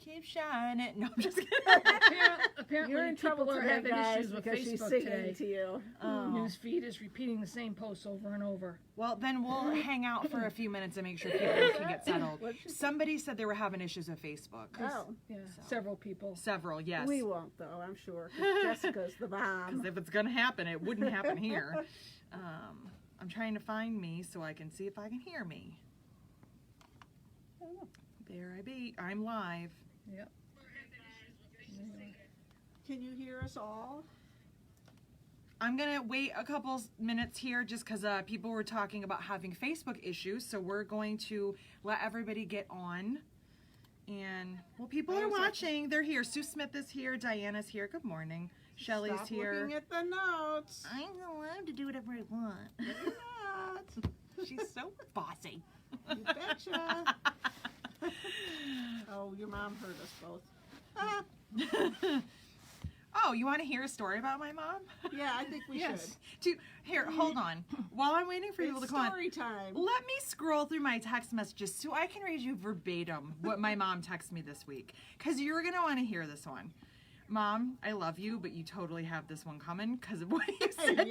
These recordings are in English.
keep shining. No, I'm just kidding. Apparently You're in trouble people are today, having guys, issues with because she's Facebook singing today. to you. News feed is repeating the same posts over and over. Well, then we'll hang out for a few minutes and make sure people can get settled. Somebody said they were having issues with Facebook. Oh, Yeah, several people. Several, yes. we won't though, I'm sure. 'Cause Jessica's the bomb. Because if it's going to happen, it wouldn't happen here. I'm trying to find me so I can see if I can hear me. There I be. I'm live. Yep. Can you hear us all? I'm going to wait a couple minutes here just because people were talking about having Facebook issues. So we're going to let everybody get on. And, well, people are watching. They're here. Sue Smith is here. Diana's here. Good morning. Shelly's Stop here. looking at the notes. I'm allowed to do whatever I want. You're not. She's so bossy. You betcha. Oh, your mom heard us both. Oh, you want to hear a story about my mom? Yeah, I think we should. Here, hold on. While I'm waiting for people to It's come on, story time. let me scroll through my text messages so I can read you verbatim what my mom texted me this week. Because you're going to want to hear this one. Mom, I love you, but you totally have this one coming because of what you said to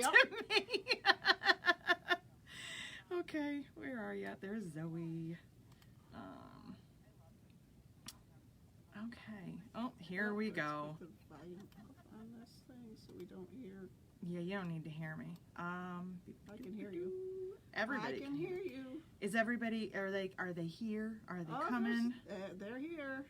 me. Okay, where are you? There's Zoe. Okay. Oh, here we go. Let's put the volume up on this thing so we don't hear. Yeah, you don't need to hear me. I can hear you. Everybody I can hear you. Is everybody? Are they here? Are they Oh, coming? They're here.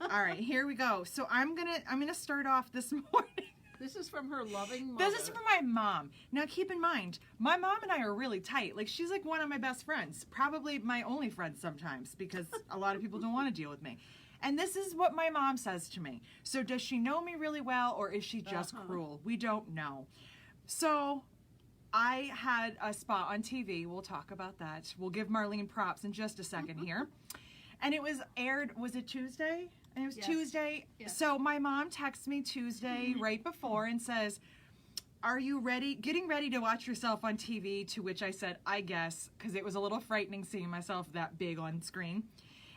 All right, here we go. So I'm gonna start off this morning. This is from her loving mother. This is from my mom. Now keep in mind, my mom and I are really tight. Like she's like one of my best friends, probably my only friend sometimes because a lot of people don't want to deal with me. And this is what my mom says to me. So does she know me really well or is she just cruel? We don't know. So I had a spot on TV. We'll talk about that. We'll give Marlene props in just a second here. And it was aired, was it Tuesday? And it was Tuesday. Yes. So my mom texts me Tuesday right before and says, are you ready, getting ready to watch yourself on TV? To which I said, I guess, because it was a little frightening seeing myself that big on screen.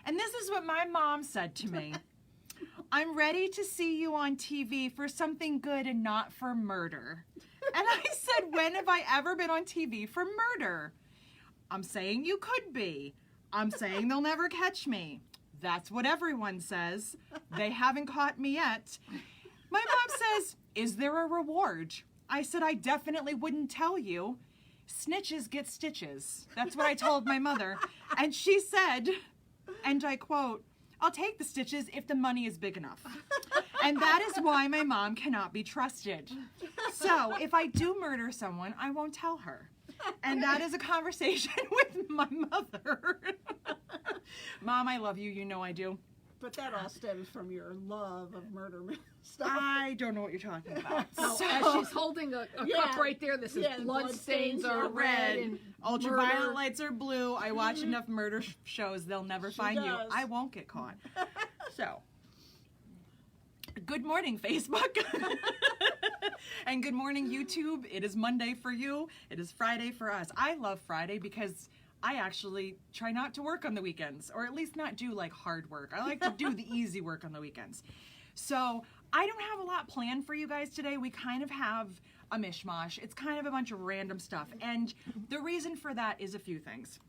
And this is what my mom said to me. I'm ready to see you on TV for something good and not for murder. And I said, when have I ever been on TV for murder? I'm saying you could be. I'm saying they'll never catch me. That's what everyone says. They haven't caught me yet. My mom says, is there a reward? I said, I definitely wouldn't tell you. Snitches get stitches. That's what I told my mother. And she said, and I quote, I'll take the stitches if the money is big enough. And that is why my mom cannot be trusted. So if I do murder someone, I won't tell her. And that is a conversation with my mother. Mom, I love you. You know I do. But that all stems from your love of murder stuff. I don't know what you're talking about. So, as she's holding a cup right there that says blood stains are red and ultraviolet murder. lights are blue. I watch enough murder shows, they'll never find you. I won't get caught. So, good morning, Facebook. And good morning, YouTube. It is Monday for you. It is Friday for us. I love Friday because I actually try not to work on the weekends, or at least not do like hard work. I like to do the easy work on the weekends. So I don't have a lot planned for you guys today. We kind of have a mishmash. It's kind of a bunch of random stuff. And the reason for that is a few things.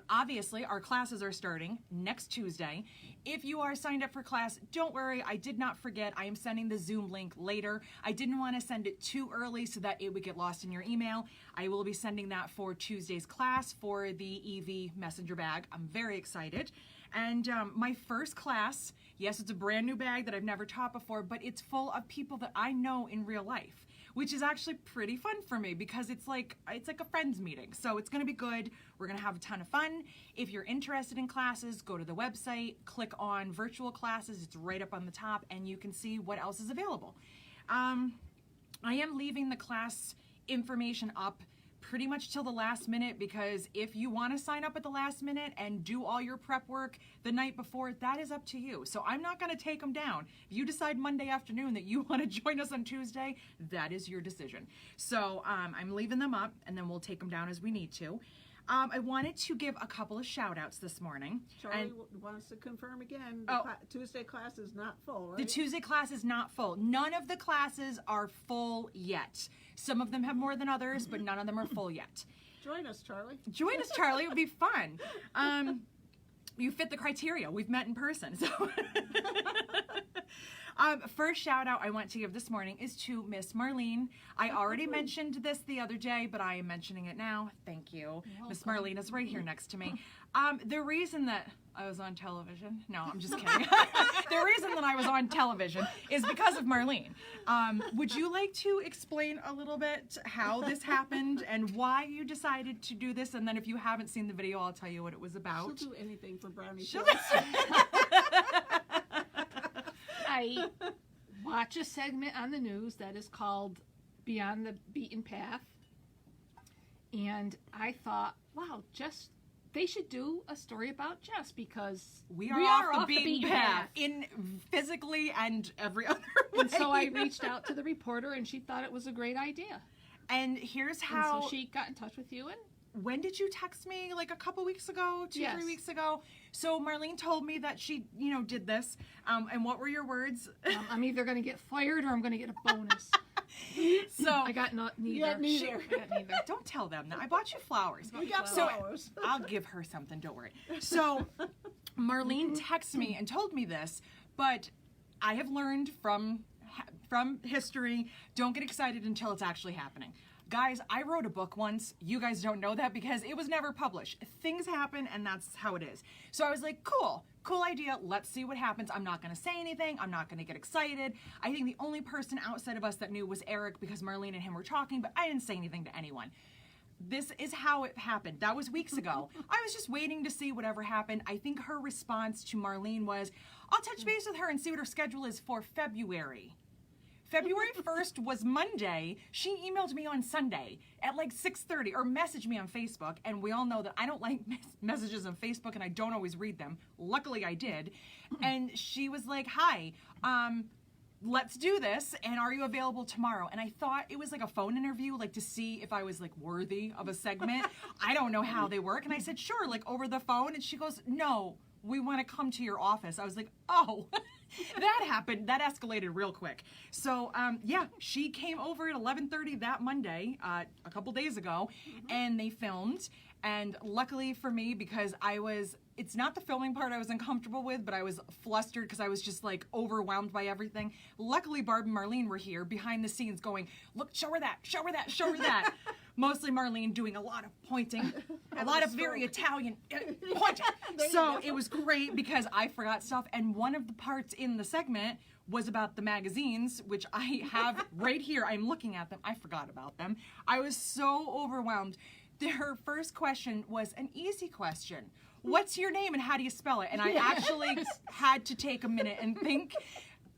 Obviously, our classes are starting next Tuesday. If you are signed up for class, don't worry, I did not forget. I am sending the Zoom link later. I didn't want to send it too early so that it would get lost in your email. I will be sending that for Tuesday's class for the EV messenger bag. I'm very excited. And my first class, yes, it's a brand new bag that I've never taught before, but it's full of people that I know in real life, which is actually pretty fun for me because it's like a friends meeting. So it's gonna be good. We're gonna have a ton of fun. If you're interested in classes, go to the website, click on virtual classes. It's right up on the top and you can see what else is available. I am leaving the class information up pretty much till the last minute because if you want to sign up at the last minute and do all your prep work the night before, that is up to you. So I'm not going to take them down. If you decide Monday afternoon that you want to join us on Tuesday, that is your decision. So I'm leaving them up and then we'll take them down as we need to. I wanted to give a couple of shout outs this morning. Charlie wants to confirm again, Tuesday class is not full, right? The Tuesday class is not full. None of the classes are full yet. Some of them have more than others, but none of them are full yet. Join us, Charlie. Join us, Charlie. It would be fun. You fit the criteria. We've met in person. So, first shout out I want to give this morning is to Miss Marlene. I already mentioned this the other day, but I am mentioning it now. Thank you. Miss Marlene is right here next to me. The reason that I was on television, no, I'm just kidding. The reason that I was on television is because of Marlene. Would you like to explain a little bit how this happened and why you decided to do this? And then if you haven't seen the video, I'll tell you what it was about. She'll do anything for brownie She'll- points. I watch a segment on the news that is called Beyond the Beaten Path, and I thought, wow, they should do a story about Jess because we are off the beaten path in physically and every other way. And so I reached out to the reporter, and she thought it was a great idea. And here's how. And so she got in touch with you, and when did you text me? Like a couple weeks ago, 2-3 Yes. weeks ago. So Marlene told me that she, did this. And what were your words? I'm either going to get fired or I'm going to get a bonus. So I got neither. Yeah, neither. I got neither. don't tell them that. I bought you flowers. We got So flowers. I'll give her something. Don't worry. So Marlene texted me and told me this, but I have learned from history, don't get excited until it's actually happening. Guys, I wrote a book once. You guys don't know that because it was never published. Things happen, and that's how it is. So I was like, cool idea. Let's see what happens. I'm not going to say anything. I'm not going to get excited. I think the only person outside of us that knew was Eric because Marlene and him were talking, but I didn't say anything to anyone. This is how it happened. That was weeks ago. I was just waiting to see whatever happened. I think her response to Marlene was, I'll touch base with her and see what her schedule is for February. February 1st was Monday. She emailed me on Sunday at like 6:30 or messaged me on Facebook. And we all know that I don't like messages on Facebook and I don't always read them. Luckily I did. And she was like, hi, let's do this. And are you available tomorrow? And I thought it was like a phone interview, like to see if I was like worthy of a segment. I don't know how they work. And I said, sure, like over the phone. And she goes, no, we want to come to your office. I was like, oh. That happened. That escalated real quick. So, she came over at 11:30 that Monday, a couple days ago, and they filmed. And luckily for me, because it's not the filming part I was uncomfortable with, but I was flustered because I was just like overwhelmed by everything. Luckily, Barb and Marlene were here behind the scenes going, look, show her that, show her that, show her that. Mostly Marlene doing a lot of pointing, a lot of very Italian pointing. So it was great because I forgot stuff. And one of the parts in the segment was about the magazines, which I have right here. I'm looking at them. I forgot about them. I was so overwhelmed. Her first question was an easy question. What's your name and how do you spell it? And I actually had to take a minute and think,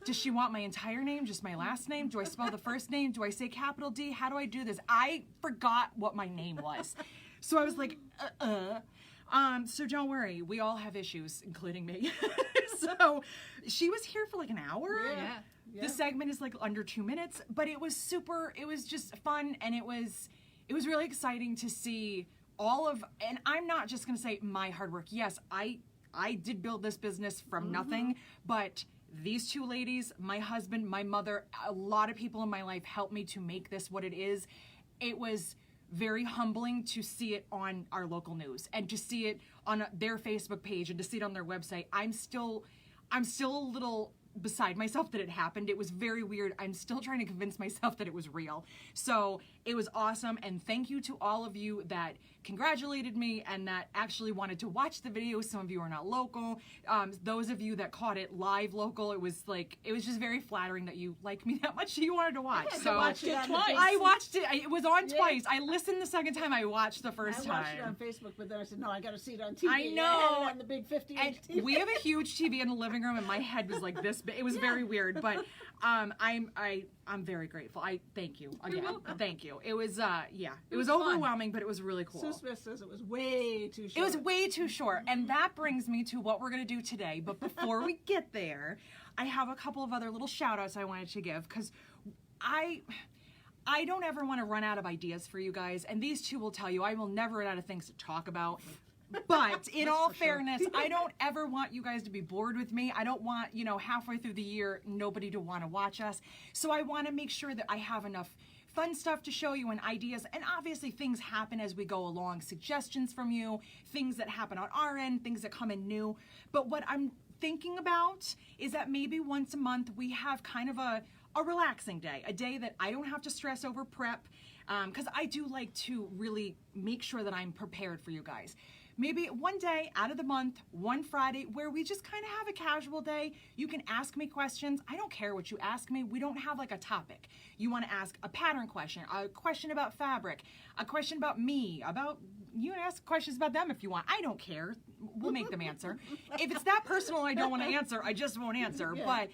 does she want my entire name, just my last name? Do I spell the first name? Do I say capital D? How do I do this? I forgot what my name was. So I was like, so don't worry. We all have issues, including me. So she was here for like an hour. Yeah. The segment is like under 2 minutes, but it was just fun. And it was really exciting to see and I'm not just going to say my hard work. Yes, I did build this business from nothing, but these two ladies, my husband, my mother, a lot of people in my life helped me to make this what it is. It was very humbling to see it on our local news and to see it on their Facebook page and to see it on their website. I'm still a little beside myself that it happened. It was very weird. I'm still trying to convince myself that it was real. So it was awesome. And thank you to all of you that congratulated me and that actually wanted to watch the video. Some of you are not local. Those of you that caught it live local, it was just very flattering that you liked me that much. You wanted to watch. So watched it twice. I watched it. It was on twice. I listened the second time. I watched the first time. I watched it on Facebook, but then I said, no, I got to see it on TV. I know. On the big 50-inch And TV. we have a huge TV in the living room, and my head was like this. But it was very weird. But I'm very grateful. I thank you again. Thank you. It was it was overwhelming, but it was really cool. Sue Smith says it was way too short. It was way too short, and that brings me to what we're gonna do today. But before we get there, I have a couple of other little shout outs I wanted to give because I I don't ever want to run out of ideas for you guys, and these two will tell you I will never run out of things to talk about. But in all fairness, I don't ever want you guys to be bored with me. I don't want, halfway through the year, nobody to want to watch us. So I want to make sure that I have enough fun stuff to show you and ideas. And obviously things happen as we go along. Suggestions from you, things that happen on our end, things that come in new. But what I'm thinking about is that maybe once a month we have kind of a relaxing day, a day that I don't have to stress over prep, because I do like to really make sure that I'm prepared for you guys. Maybe one day out of the month, one Friday, where we just kind of have a casual day. You can ask me questions. I don't care what you ask me. We don't have like a topic. You want to ask a pattern question, a question about fabric, a question about me, you can ask questions about them if you want. I don't care. We'll make them answer. If it's that personal and I don't want to answer, I just won't answer. Yeah. But,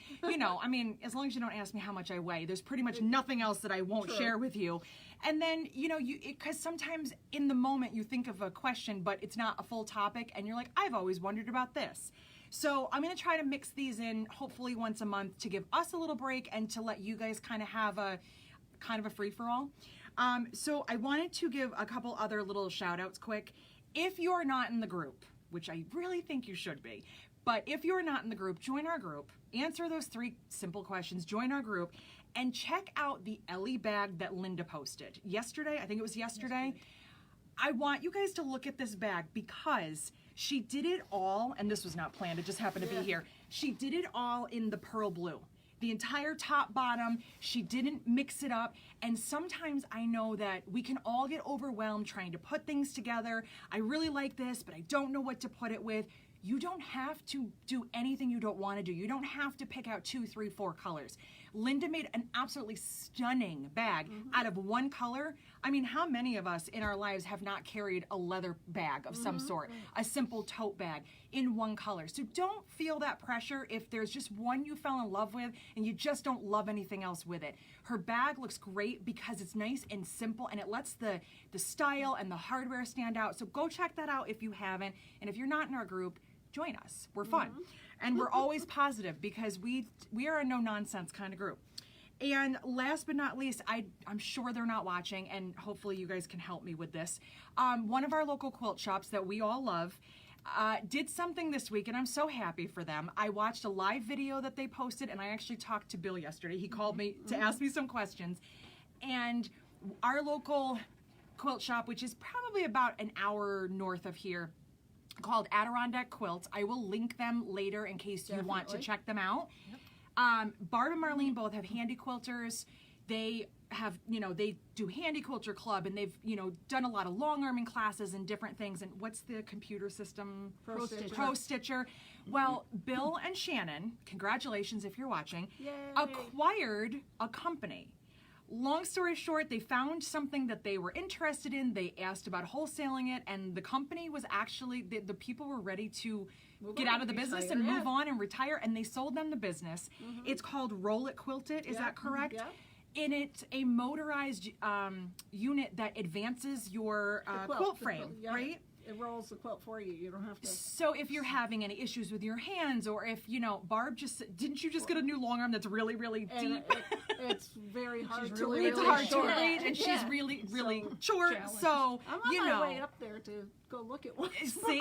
as long as you don't ask me how much I weigh, there's pretty much nothing else that I won't share with you. And then, because sometimes in the moment you think of a question, but it's not a full topic, and you're like, I've always wondered about this. So I'm going to try to mix these in, hopefully once a month, to give us a little break and to let you guys kind of have a free-for-all. So I wanted to give a couple other little shout-outs quick. If you're not in the group, which I really think you should be, but if you're not in the group, join our group, answer those 3 simple questions, join our group, and check out the Ellie bag that Linda posted yesterday. I think it was yesterday. I want you guys to look at this bag because she did it all, and this was not planned, it just happened to be here. She did it all in the pearl blue. The entire top, bottom, she didn't mix it up. And sometimes I know that we can all get overwhelmed trying to put things together. I really like this, but I don't know what to put it with. You don't have to do anything you don't want to do. You don't have to pick out 2, 3, 4 colors. Linda made an absolutely stunning bag out of one color. I mean, how many of us in our lives have not carried a leather bag of some sort, a simple tote bag in one color? So don't feel that pressure if there's just one you fell in love with and you just don't love anything else with it. Her bag looks great because it's nice and simple, and it lets the style and the hardware stand out. So go check that out if you haven't. And if you're not in our group, join us. We're fun. And we're always positive because we are a no-nonsense kind of group. And last but not least, I'm sure they're not watching, and hopefully you guys can help me with this. One of our local quilt shops that we all love did something this week, and I'm so happy for them. I watched a live video that they posted, and I actually talked to Bill yesterday. He called me to ask me some questions. And our local quilt shop, which is probably about an hour north of here, called Adirondack Quilts. I will link them later in case you want to check them out. Barb and Marlene both have handy quilters. They have, they do handy quilter club, and they've, done a lot of long arming classes and different things. And what's the computer system? Pro Stitcher. Well, Bill and Shannon, congratulations if you're watching, acquired a company. Long story short, they found something that they were interested in. They asked about wholesaling it, and the company was actually, the people were ready to get out of the business and move on and retire, and they sold them the business. It's called Roll It Quilt It, is that correct? And it's a motorized unit that advances your quilt frame, right? It rolls the quilt for you. You don't have to. So if you're having any issues with your hands, or if, Barb didn't you just get a new long arm that's really, really deep? It's very hard to read. It's hard to read, and she's really, really short. So, I'm on my way up there to go look at one. See?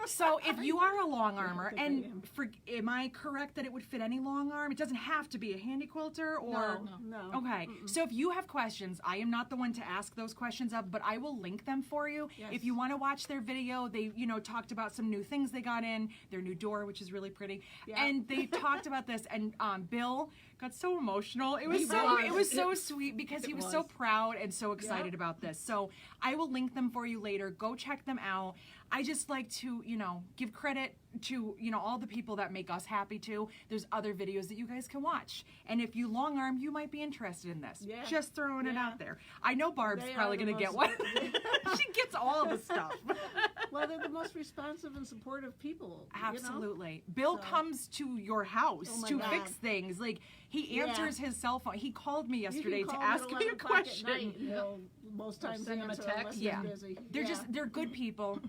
So if you are a long armor, and am I correct that it would fit any long arm? It doesn't have to be a handy quilter, or no. Okay. So if you have questions, I am not the one to ask those questions of, but I will link them for you. Yes. If you want to watch their video, they talked about some new things they got in their new door, which is really pretty, and they talked about this, and Bill got so emotional. It was so sweet because he was so proud and so excited about this. So I will link them for you later. Go check them out. I just like to, give credit to, all the people that make us happy too. There's other videos that you guys can watch. And if you long arm, you might be interested in this. Yeah. Just throwing it out there. I know Barb's probably going to get one. She gets all the stuff. Well, they're the most responsive and supportive people. Absolutely. Bill comes to your house to fix things. Like, he answers his cell phone. He called me yesterday to ask me a question. Most times send him a text. They're busy. They're good people.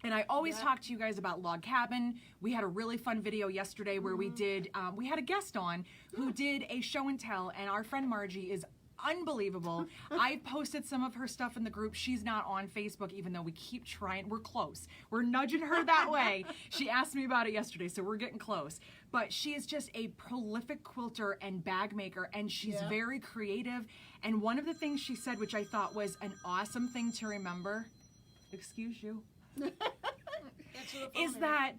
And I always talk to you guys about Log Cabin. We had a really fun video yesterday where we did, we had a guest on who did a show and tell, and our friend Margie is unbelievable. I posted some of her stuff in the group. She's not on Facebook, even though we keep trying. We're close. We're nudging her that way. She asked me about it yesterday, so we're getting close. But she is just a prolific quilter and bag maker, and she's very creative. And one of the things she said, which I thought was an awesome thing to remember, excuse you, is that,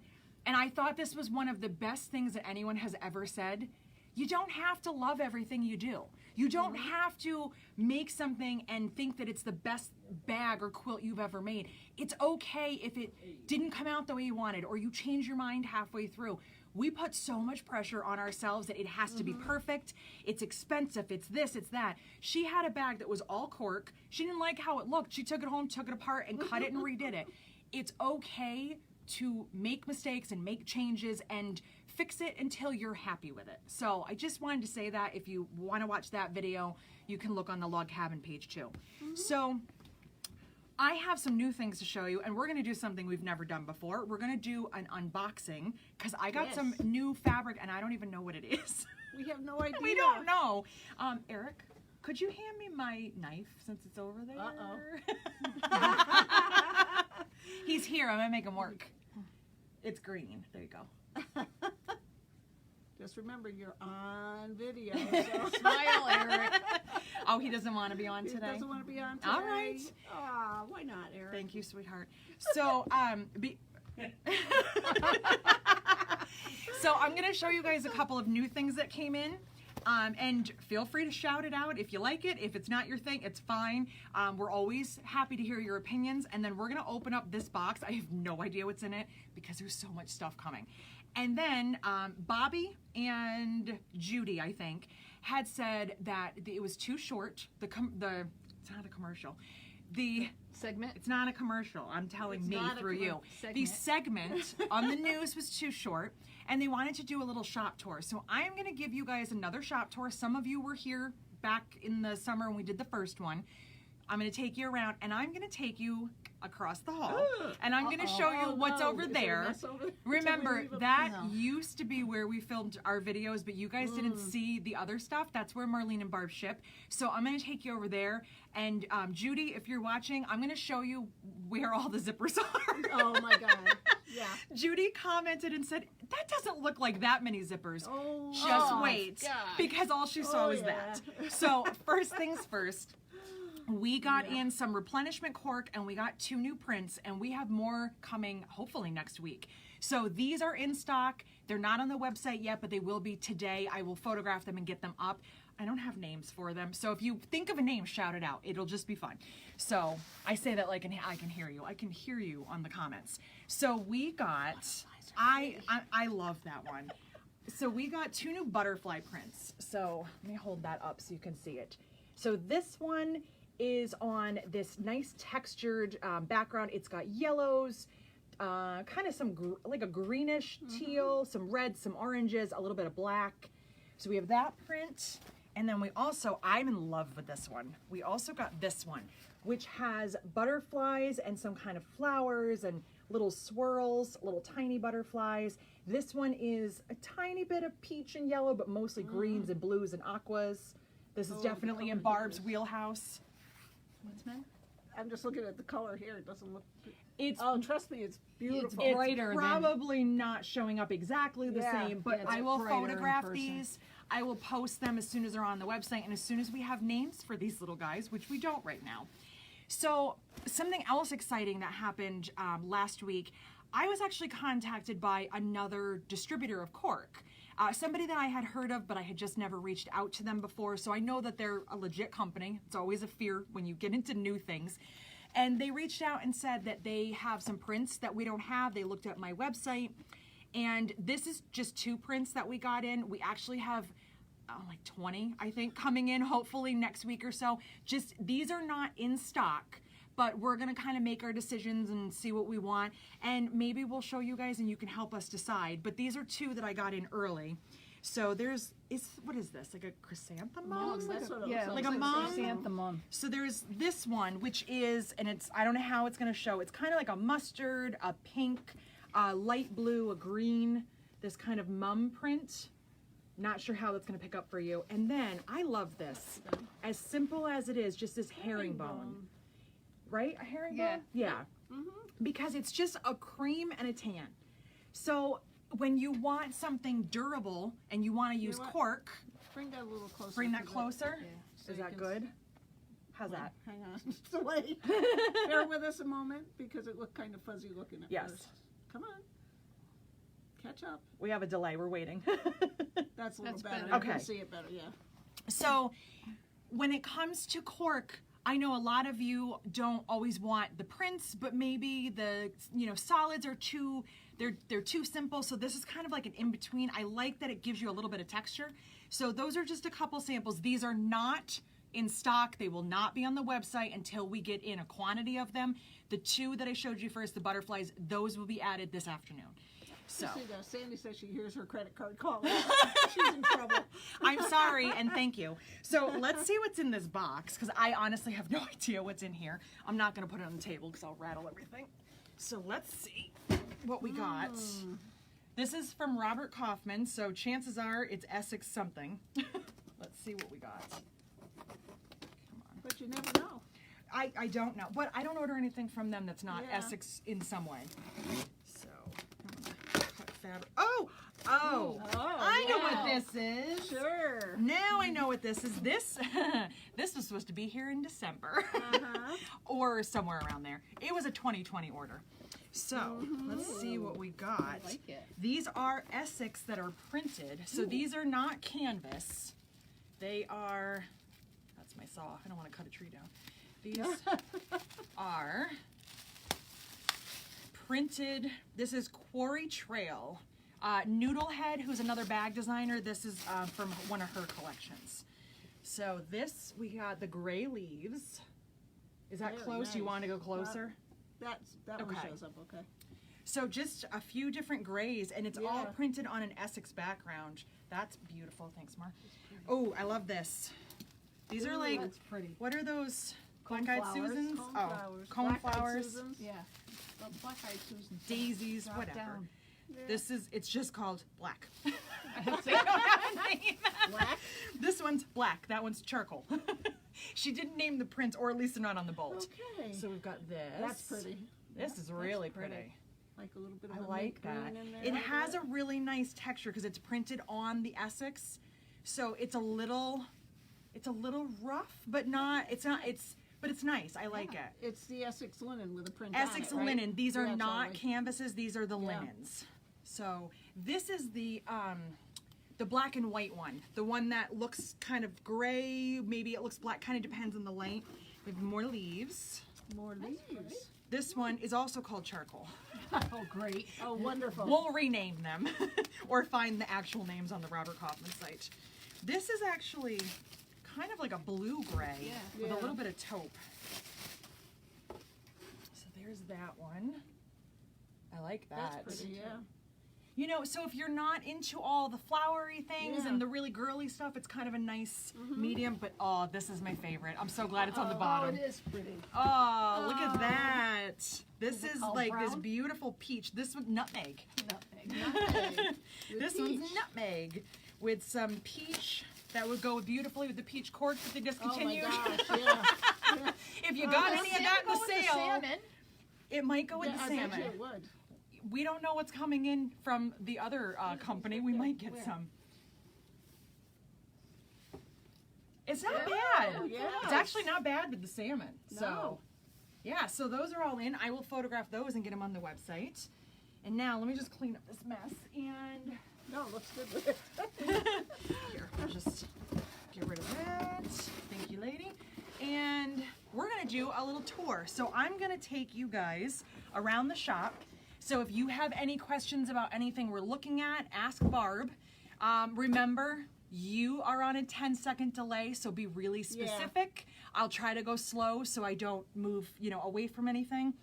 and I thought this was one of the best things that anyone has ever said, you don't have to love everything you do. You don't have to make something and think that it's the best bag or quilt you've ever made. It's okay if it didn't come out the way you wanted or you change your mind halfway through. We put so much pressure on ourselves that it has to be perfect, it's expensive, it's this, it's that. She had a bag that was all cork. She didn't like how it looked. She took it home, took it apart, and cut it and redid it. It's okay to make mistakes and make changes and fix it until you're happy with it. So I just wanted to say that. If you want to watch that video, you can look on the Log Cabin page too. So I have some new things to show you, and we're going to do something we've never done before. We're going to do an unboxing because I got some new fabric and I don't even know what it is. We have no idea. We don't know. Eric, could you hand me my knife since it's over there? Uh-oh. He's here. I'm going to make him work. It's green. There you go. Just remember, you're on video. So. Smile, Eric. Oh, he doesn't want to be on today? He doesn't want to be on today. All right. Aw, why not, Eric? Thank you, sweetheart. So, so I'm going to show you guys a couple of new things that came in. And feel free to shout it out if you like it. If it's not your thing, it's fine. We're always happy to hear your opinions. And then we're going to open up this box. I have no idea what's in it because there's so much stuff coming. And then Bobby and Judy, I think, had said that it was too short. It's not a commercial. The segment. It's not a commercial. I'm telling me through you. The segment on the news was too short, and they wanted to do a little shop tour. So I'm going to give you guys another shop tour. Some of you were here back in the summer when we did the first one. I'm going to take you around, and I'm going to take you across the hall, and I'm going to show you what's over there. Remember, that used to be where we filmed our videos, but you guys didn't see the other stuff. That's where Marlene and Barb ship. So I'm going to take you over there, and Judy, if you're watching, I'm going to show you where all the zippers are. Oh my God. Yeah. Judy commented and said, that doesn't look like that many zippers. Oh, just wait, God. because all she saw was that. So first things first. We got in some replenishment cork, and we got 2 new prints, and we have more coming hopefully next week. So these are in stock. They're not on the website yet, but they will be today. I will photograph them and get them up. I don't have names for them, so if you think of a name, shout it out. It'll just be fun. So I say that like I can hear you. I can hear you on the comments. So we got, I love that one. So we got 2 new butterfly prints. So let me hold that up so you can see it. So this one is on this nice textured background. It's got yellows, kind of some like a greenish teal, some reds, some oranges, a little bit of black. So we have that print, and then we also, I'm in love with this one. We also got this one, which has butterflies and some kind of flowers and little swirls, little tiny butterflies. This one is a tiny bit of peach and yellow, but mostly greens and blues and aquas. This is definitely in Barb's wheelhouse. What's meant? I'm just looking at the color here. It doesn't look. It's trust me, it's beautiful. it's brighter probably not showing up exactly the same, but it's I will brighter in photograph person. these. I will post them as soon as they're on the website and as soon as we have names for these little guys, which we don't right now. So something else exciting that happened last week, I was actually contacted by another distributor of cork. Somebody that I had heard of, but I had just never reached out to them before, so I know that they're a legit company. It's always a fear when you get into new things. And they reached out and said that they have some prints that we don't have. They looked at my website, and this is just 2 prints that we got in. We actually have like 20, I think, coming in hopefully next week or so. Just, these are not in stock, but we're gonna kind of make our decisions and see what we want, and maybe we'll show you guys and you can help us decide. But these are 2 that I got in early. So what is this, like a chrysanthemum? That's what it Yeah, looks like a like. mom? Chrysanthemum. So there's this one, which is, and it's, I don't know how it's gonna show. It's kind of like a mustard, a pink, a light blue, a green, this kind of mum print. Not sure how that's going to pick up for you. And then, I love this. As simple as it is, just this herringbone. Right? A herringbone? Yeah. Because it's just a cream and a tan. So, when you want something durable and you want to use cork, Bring that a little closer. bring that closer. Yeah. So Is you that can good? How's that? Hang on. It's delayed. Bear with us a moment because it looked kind of fuzzy looking at Yes. first. Come on. Catch up. We have a delay. We're waiting. That's a little That's better. better. You Okay. can see it better, yeah. So, when it comes to cork, I know a lot of you don't always want the prints, but maybe the solids are they're too simple. So this is kind of like an in between. I like that it gives you a little bit of texture. So those are just a couple samples. These are not in stock. They will not be on the website until we get in a quantity of them. The two that I showed you first, the butterflies, those will be added this afternoon. So. See that? Sandy says she hears her credit card calling. She's in trouble. I'm sorry, and thank you. So let's see what's in this box, because I honestly have no idea what's in here. I'm not going to put it on the table because I'll rattle everything. So let's see what we got. This is from Robert Kaufman, so chances are it's Essex something. Let's see what we got. Come on. But you never know. I don't know, but I don't order anything from them that's not Yeah. Essex in some way. So, cut fabric. Oh, I know what this is. Sure. Now I know what this is. This this was supposed to be here in December or somewhere around there. It was a 2020 order. So let's see what we got. I like it. These are Essex that are printed. So these are not canvas. They are, that's my saw. I don't want to cut a tree down. These are printed. This is Quarry Trail. Noodlehead, who's another bag designer, this is from one of her collections. So this, we got the gray leaves. Is that Very close? Do you nice. want to go closer? That one Okay. shows up, okay. So just a few different grays, and it's all Yeah. printed on an Essex background. That's beautiful. Thanks, Mark. Oh, I love this. These are like, That's pretty. what are those? Cone Black-eyed flowers. Susans? Cone Oh, flowers. cone Black-eyed flowers, Susans. Yeah. Well, black-eyed Susan. daisies, Drop whatever. down. Yeah. This is, it's just called black. That's They it. don't have a name. Black? This one's black. That one's charcoal. She didn't name the prints, or at least they're not on the bolt. Okay. So we've got this. That's pretty. This is really pretty. pretty. Like a little bit of I a like mint that. green in there. It has a really nice texture because it's printed on the Essex, so it's a little rough, but not. But it's nice. I like it. It's the Essex linen with a print Essex on it, right? linen. These are Yeah, not totally. canvases. These are the Yeah. linens. So this is the black and white one. The one that looks kind of gray. Maybe it looks black. Kind of depends on the light. We have more leaves. More leaves. This one is also called charcoal. Oh, great. Oh, wonderful. We'll rename them or find the actual names on the Robert Kaufman site. This is actually kind of like a blue-gray Yeah. with Yeah. a little bit of taupe. So there's that one. I like that. That's pretty, yeah. You know, so if you're not into all the flowery things Yeah. and the really girly stuff, it's kind of a nice medium, but oh, this is my favorite. I'm so glad it's on the Oh, bottom. it is pretty. Oh, look at that. This it is called like this brown? beautiful peach. This one, nutmeg. Nutmeg. This one's nutmeg with some peach that would go beautifully with the peach cork that they Oh my discontinued. gosh, yeah. If you got any of that in Go the with sale, salmon. it might go with Yeah, the I bet salmon. you it would. We don't know what's coming in from the other company. We might get Where? some. It's not Yeah. bad. Oh, yes. It's actually not bad with the salmon. So, No. yeah, so those are all in. I will photograph those and get them on the website. And now let me just clean up this mess. And No, it looks good with it. here, I'll just get rid of that. Thank you, lady. And we're gonna do a little tour. So I'm gonna take you guys around the shop. So if you have any questions about anything we're looking at, ask Barb. Remember, you are on a 10-second delay, so be really specific. I'll try to go slow so I don't move, away from anything.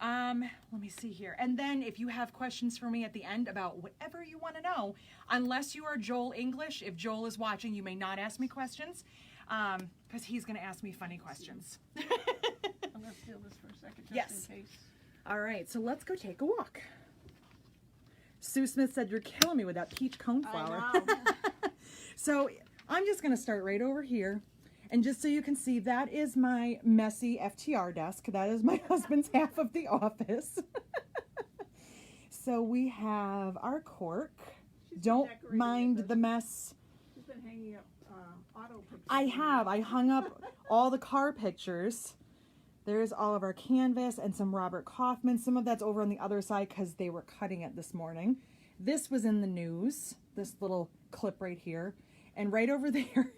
Let me see here. And then if you have questions for me at the end about whatever you want to know, unless you are Joel English, if Joel is watching, you may not ask me questions, because he's going to ask me funny questions. I'm going to steal this for a second just Yes. in case. All right, so let's go take a walk. Sue Smith said, "You're killing me with that peach cone flower." I know. So I'm just going to start right over here. And just so you can see, that is my messy FTR desk. That is my husband's half of the office. So we have our cork. Don't mind the mess. She's been hanging up auto pictures. I have. I hung up all the car pictures. There's all of our canvas and some Robert Kaufman. Some of that's over on the other side because they were cutting it this morning. This was in the news, this little clip right here. And right over there,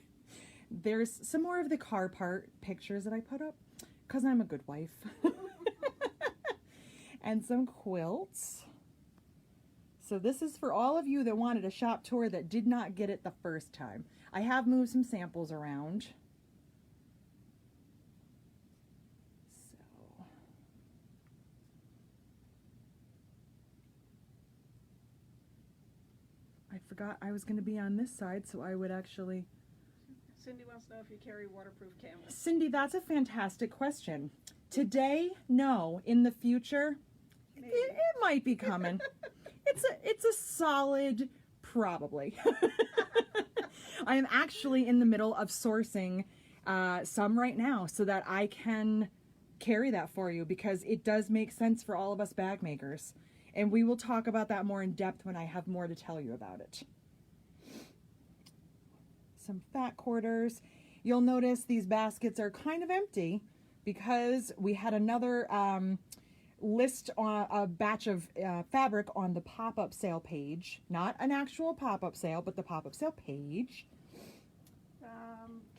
there's some more of the car part pictures that I put up because I'm a good wife. And some quilts. So this is for all of you that wanted a shop tour that did not get it the first time. I have moved some samples around. So I forgot I was going to be on this side, so I would actually... Cindy wants to know if you carry waterproof canvas. Cindy, that's a fantastic question. Today, no. In the future, it might be coming. It's a solid probably. I am actually in the middle of sourcing some right now so that I can carry that for you because it does make sense for all of us bag makers. And we will talk about that more in depth when I have more to tell you about it. Some fat quarters. You'll notice these baskets are kind of empty because we had another list on a batch of fabric on the pop-up sale page. Not an actual pop-up sale, but the pop-up sale page.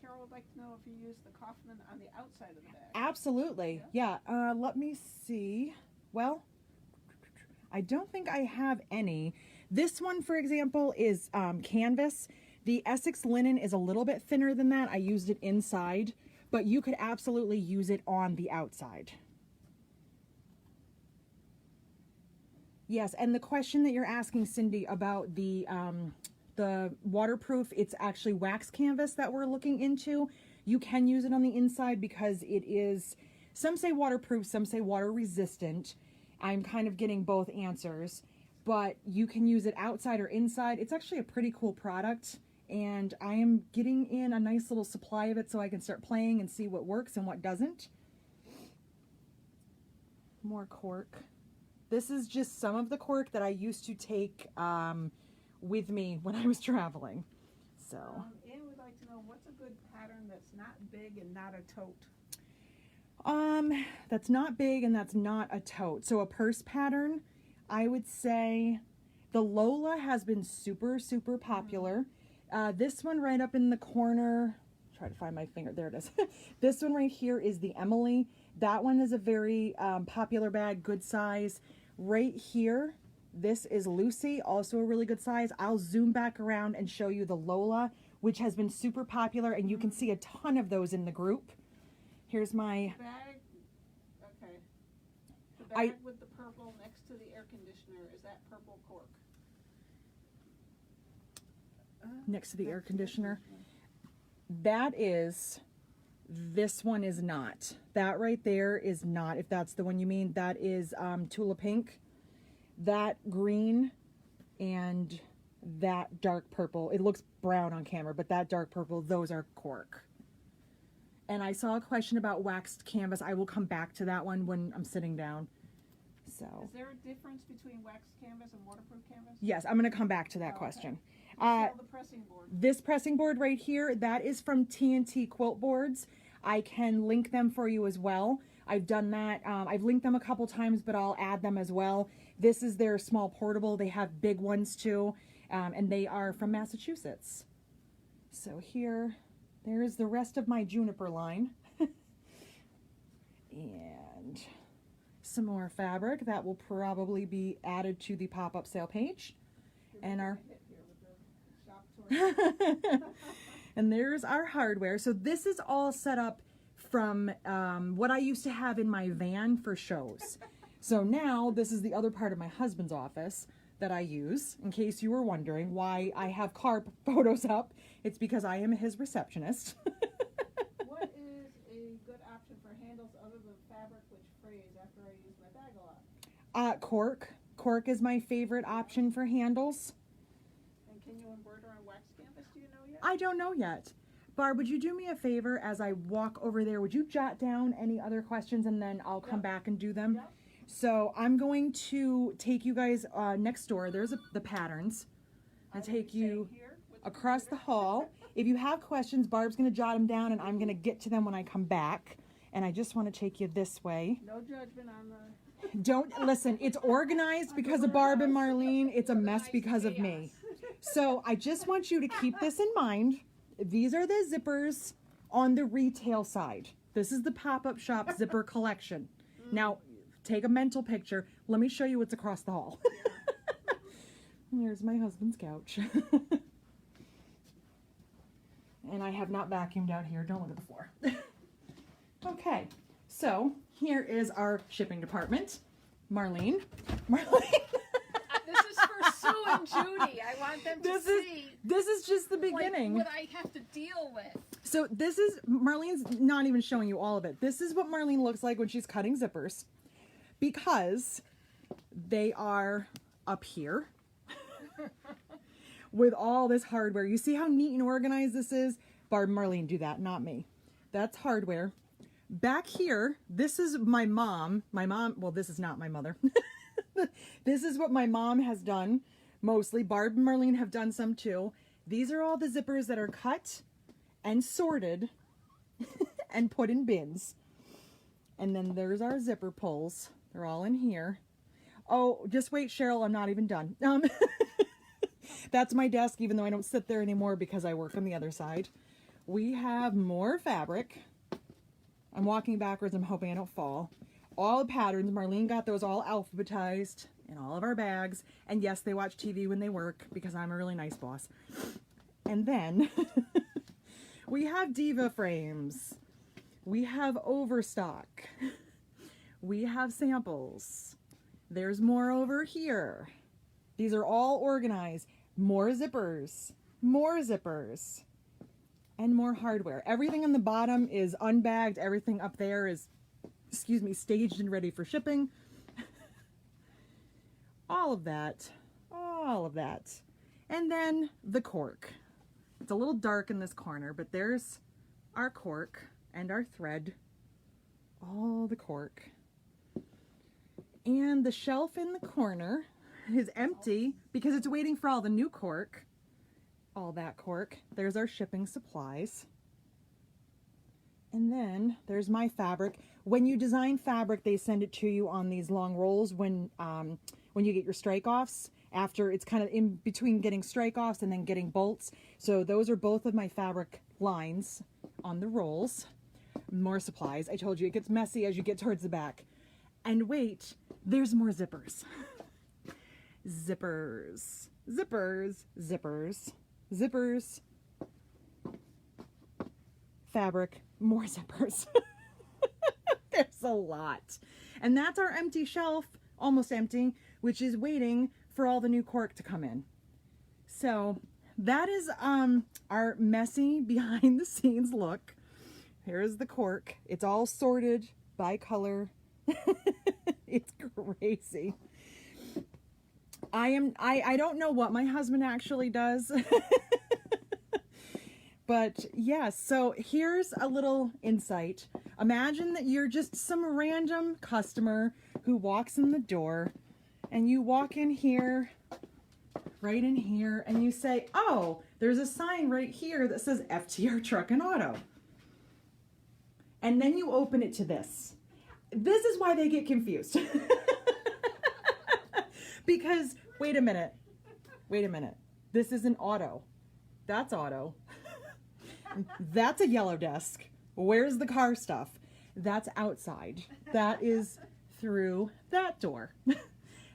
Carol would like to know if you use the Kaufman on the outside of the bag. Absolutely. Yeah. Let me see. Well, I don't think I have any. This one, for example, is canvas. The Essex linen is a little bit thinner than that. I used it inside, but you could absolutely use it on the outside. Yes, and the question that you're asking, Cindy, about the waterproof, it's actually wax canvas that we're looking into. You can use it on the inside because it is, some say waterproof, some say water resistant. I'm kind of getting both answers, but you can use it outside or inside. It's actually a pretty cool product. And I am getting in a nice little supply of it so I can start playing and see what works and what doesn't. More cork. This is just some of the cork that I used to take with me when I was traveling. So. Anne would like to know what's a good pattern that's not big and not a tote. That's not big and that's not a tote. So a purse pattern, I would say the Lola has been super, super popular. This one right up in the corner, try to find my finger, there it is. This one right here is the Emily. That one is a very popular bag, good size. Right here, this is Lucy, also a really good size. I'll zoom back around and show you the Lola, which has been super popular, and you can see a ton of those in the group. Here's my... Bag, okay. The bag with the purple next to the air conditioner, is that purple cork? Next to the air conditioner. That is, this one is not. That right there is not, if that's the one you mean. That is Tula Pink. That green and that dark purple. It looks brown on camera, but that dark purple, those are cork. And I saw a question about waxed canvas. I will come back to that one when I'm sitting down. So. Is there a difference between waxed canvas and waterproof canvas? Yes, I'm going to come back to that question. The pressing board. This pressing board right here, that is from TNT Quilt Boards. I can link them for you as well. I've done that. I've linked them a couple times, but I'll add them as well. This is their small portable. They have big ones too, and they are from Massachusetts. So here, there's the rest of my juniper line. And some more fabric that will probably be added to the pop-up sale page. And our and there's our hardware. So this is all set up from what I used to have in my van for shows. So now this is the other part of my husband's office that I use, in case you were wondering why I have car photos up. It's because I am his receptionist. What is a good option for handles other than fabric which frays after I use my bag a lot? Cork. Cork is my favorite option for handles. And can you embroider embroider on wax canvas? Do you know yet? I don't know yet. Barb, would you do me a favor as I walk over there? Would you jot down any other questions and then I'll come back and do them? Yep. So I'm going to take you guys next door. There's the patterns. I'll take you Here with across the hall. If you have questions, Barb's going to jot them down and I'm going to get to them when I come back. And I just want to take you this way. No judgment on the... Don't listen, it's organized because of Barb and Marlene. It's a mess because of me. So I just want you to keep this in mind. These are the zippers on the retail side. This is the pop-up shop zipper collection. Now, take a mental picture. Let me show you what's across the hall. Here's my husband's couch. And I have not vacuumed out here. Don't look at the floor. Okay, so here is our shipping department. Marlene. This is for Sue and Judy. I want them to see This is just the beginning. what I have to deal with. So this is, Marlene's not even showing you all of it. This is what Marlene looks like when she's cutting zippers. Because they are up here with all this hardware. You see how neat and organized this is? Barb and Marlene do that, not me. That's hardware. Back here, this is my mom. Well, this is not my mother. This is what my mom has done mostly. Barb and Marlene have done some too. These are all the zippers that are cut and sorted and put in bins. And then there's our zipper pulls. They're all in here. Oh, just wait, Cheryl, I'm not even done. That's my desk, even though I don't sit there anymore because I work on the other side. We have more fabric. I'm walking backwards. I'm hoping I don't fall. All the patterns. Marlene got those all alphabetized in all of our bags. And yes, they watch TV when they work because I'm a really nice boss. And then we have diva frames. We have overstock. We have samples. There's more over here. These are all organized. More zippers. More zippers. And more hardware. Everything on the bottom is unbagged. Everything up there is, staged and ready for shipping. All of that. All of that. And then the cork. It's a little dark in this corner, but there's our cork and our thread. All the cork. And the shelf in the corner is empty because it's waiting for all the new cork. All that cork. There's our shipping supplies. And then there's my fabric. When you design fabric, they send it to you on these long rolls when you get your strike-offs. After it's kind of in between getting strike-offs and then getting bolts. So those are both of my fabric lines on the rolls. More supplies. I told you it gets messy as you get towards the back. And wait, there's more zippers. Zippers. Zippers. Zippers. Zippers, fabric, more zippers. There's a lot. And that's our empty shelf, almost empty, which is waiting for all the new cork to come in. So that is our messy behind the scenes look. Here's the cork. It's all sorted by color. It's crazy. I don't know what my husband actually does. But yes, so here's a little insight. Imagine that you're just some random customer who walks in the door and you walk in here, right in here, and you say, oh, there's a sign right here that says FTR Truck and Auto. And then you open it to this. This is why they get confused. Because, wait a minute. This isn't auto. That's auto. That's a yellow desk. Where's the car stuff? That's outside. That is through that door.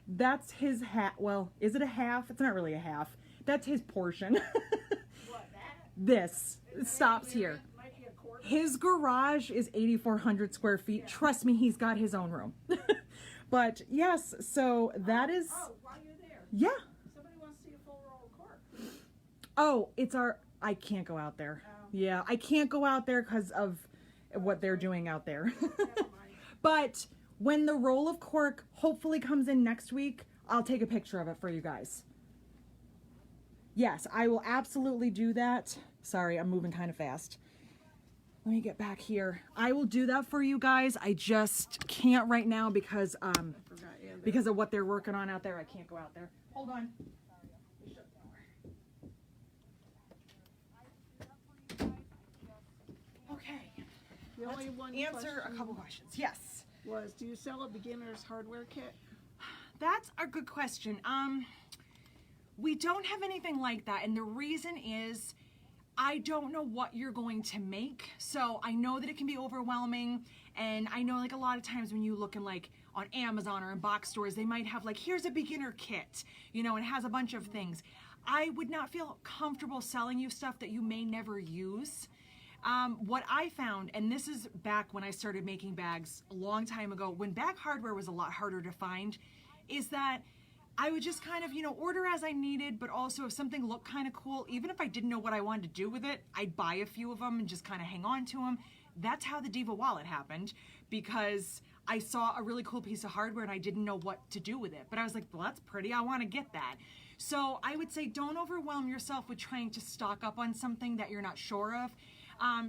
That's his hat. Well, is it a half? It's not really a half. That's his portion. What, that? This stops here. Might be a quarter. His garage is 8,400 square feet. Trust me, he's got his own room. But yes, so that is... Oh, while you're there. Yeah. Somebody wants to see a full roll of cork. Oh, it's our... I can't go out there. Oh. Yeah, I can't go out there because of what they're doing out there. Never mind. But when the roll of cork hopefully comes in next week, I'll take a picture of it for you guys. yes, I will absolutely do that. Sorry, I'm moving kind of fast. Let me get back here. I will do that for you guys. I just can't right now because of what they're working on out there. I can't go out there. Hold on. Okay. The only one Answer a couple questions. Yes. Was, do you sell a beginner's hardware kit? That's a good question. We don't have anything like that, and the reason is I don't know what you're going to make. So I know that it can be overwhelming, and I know like a lot of times when you look in like on Amazon or in box stores, they might have like, here's a beginner kit, you know, and it has a bunch of things. I would not feel comfortable selling you stuff that you may never use. What I found, and this is back when I started making bags a long time ago, when bag hardware was a lot harder to find, is that I would just kind of, you know, order as I needed, but also if something looked kind of cool, even if I didn't know what I wanted to do with it, I'd buy a few of them and just kind of hang on to them. That's how the Diva wallet happened, because I saw a really cool piece of hardware and I didn't know what to do with it. But I was like, well, that's pretty, I want to get that. So I would say don't overwhelm yourself with trying to stock up on something that you're not sure of.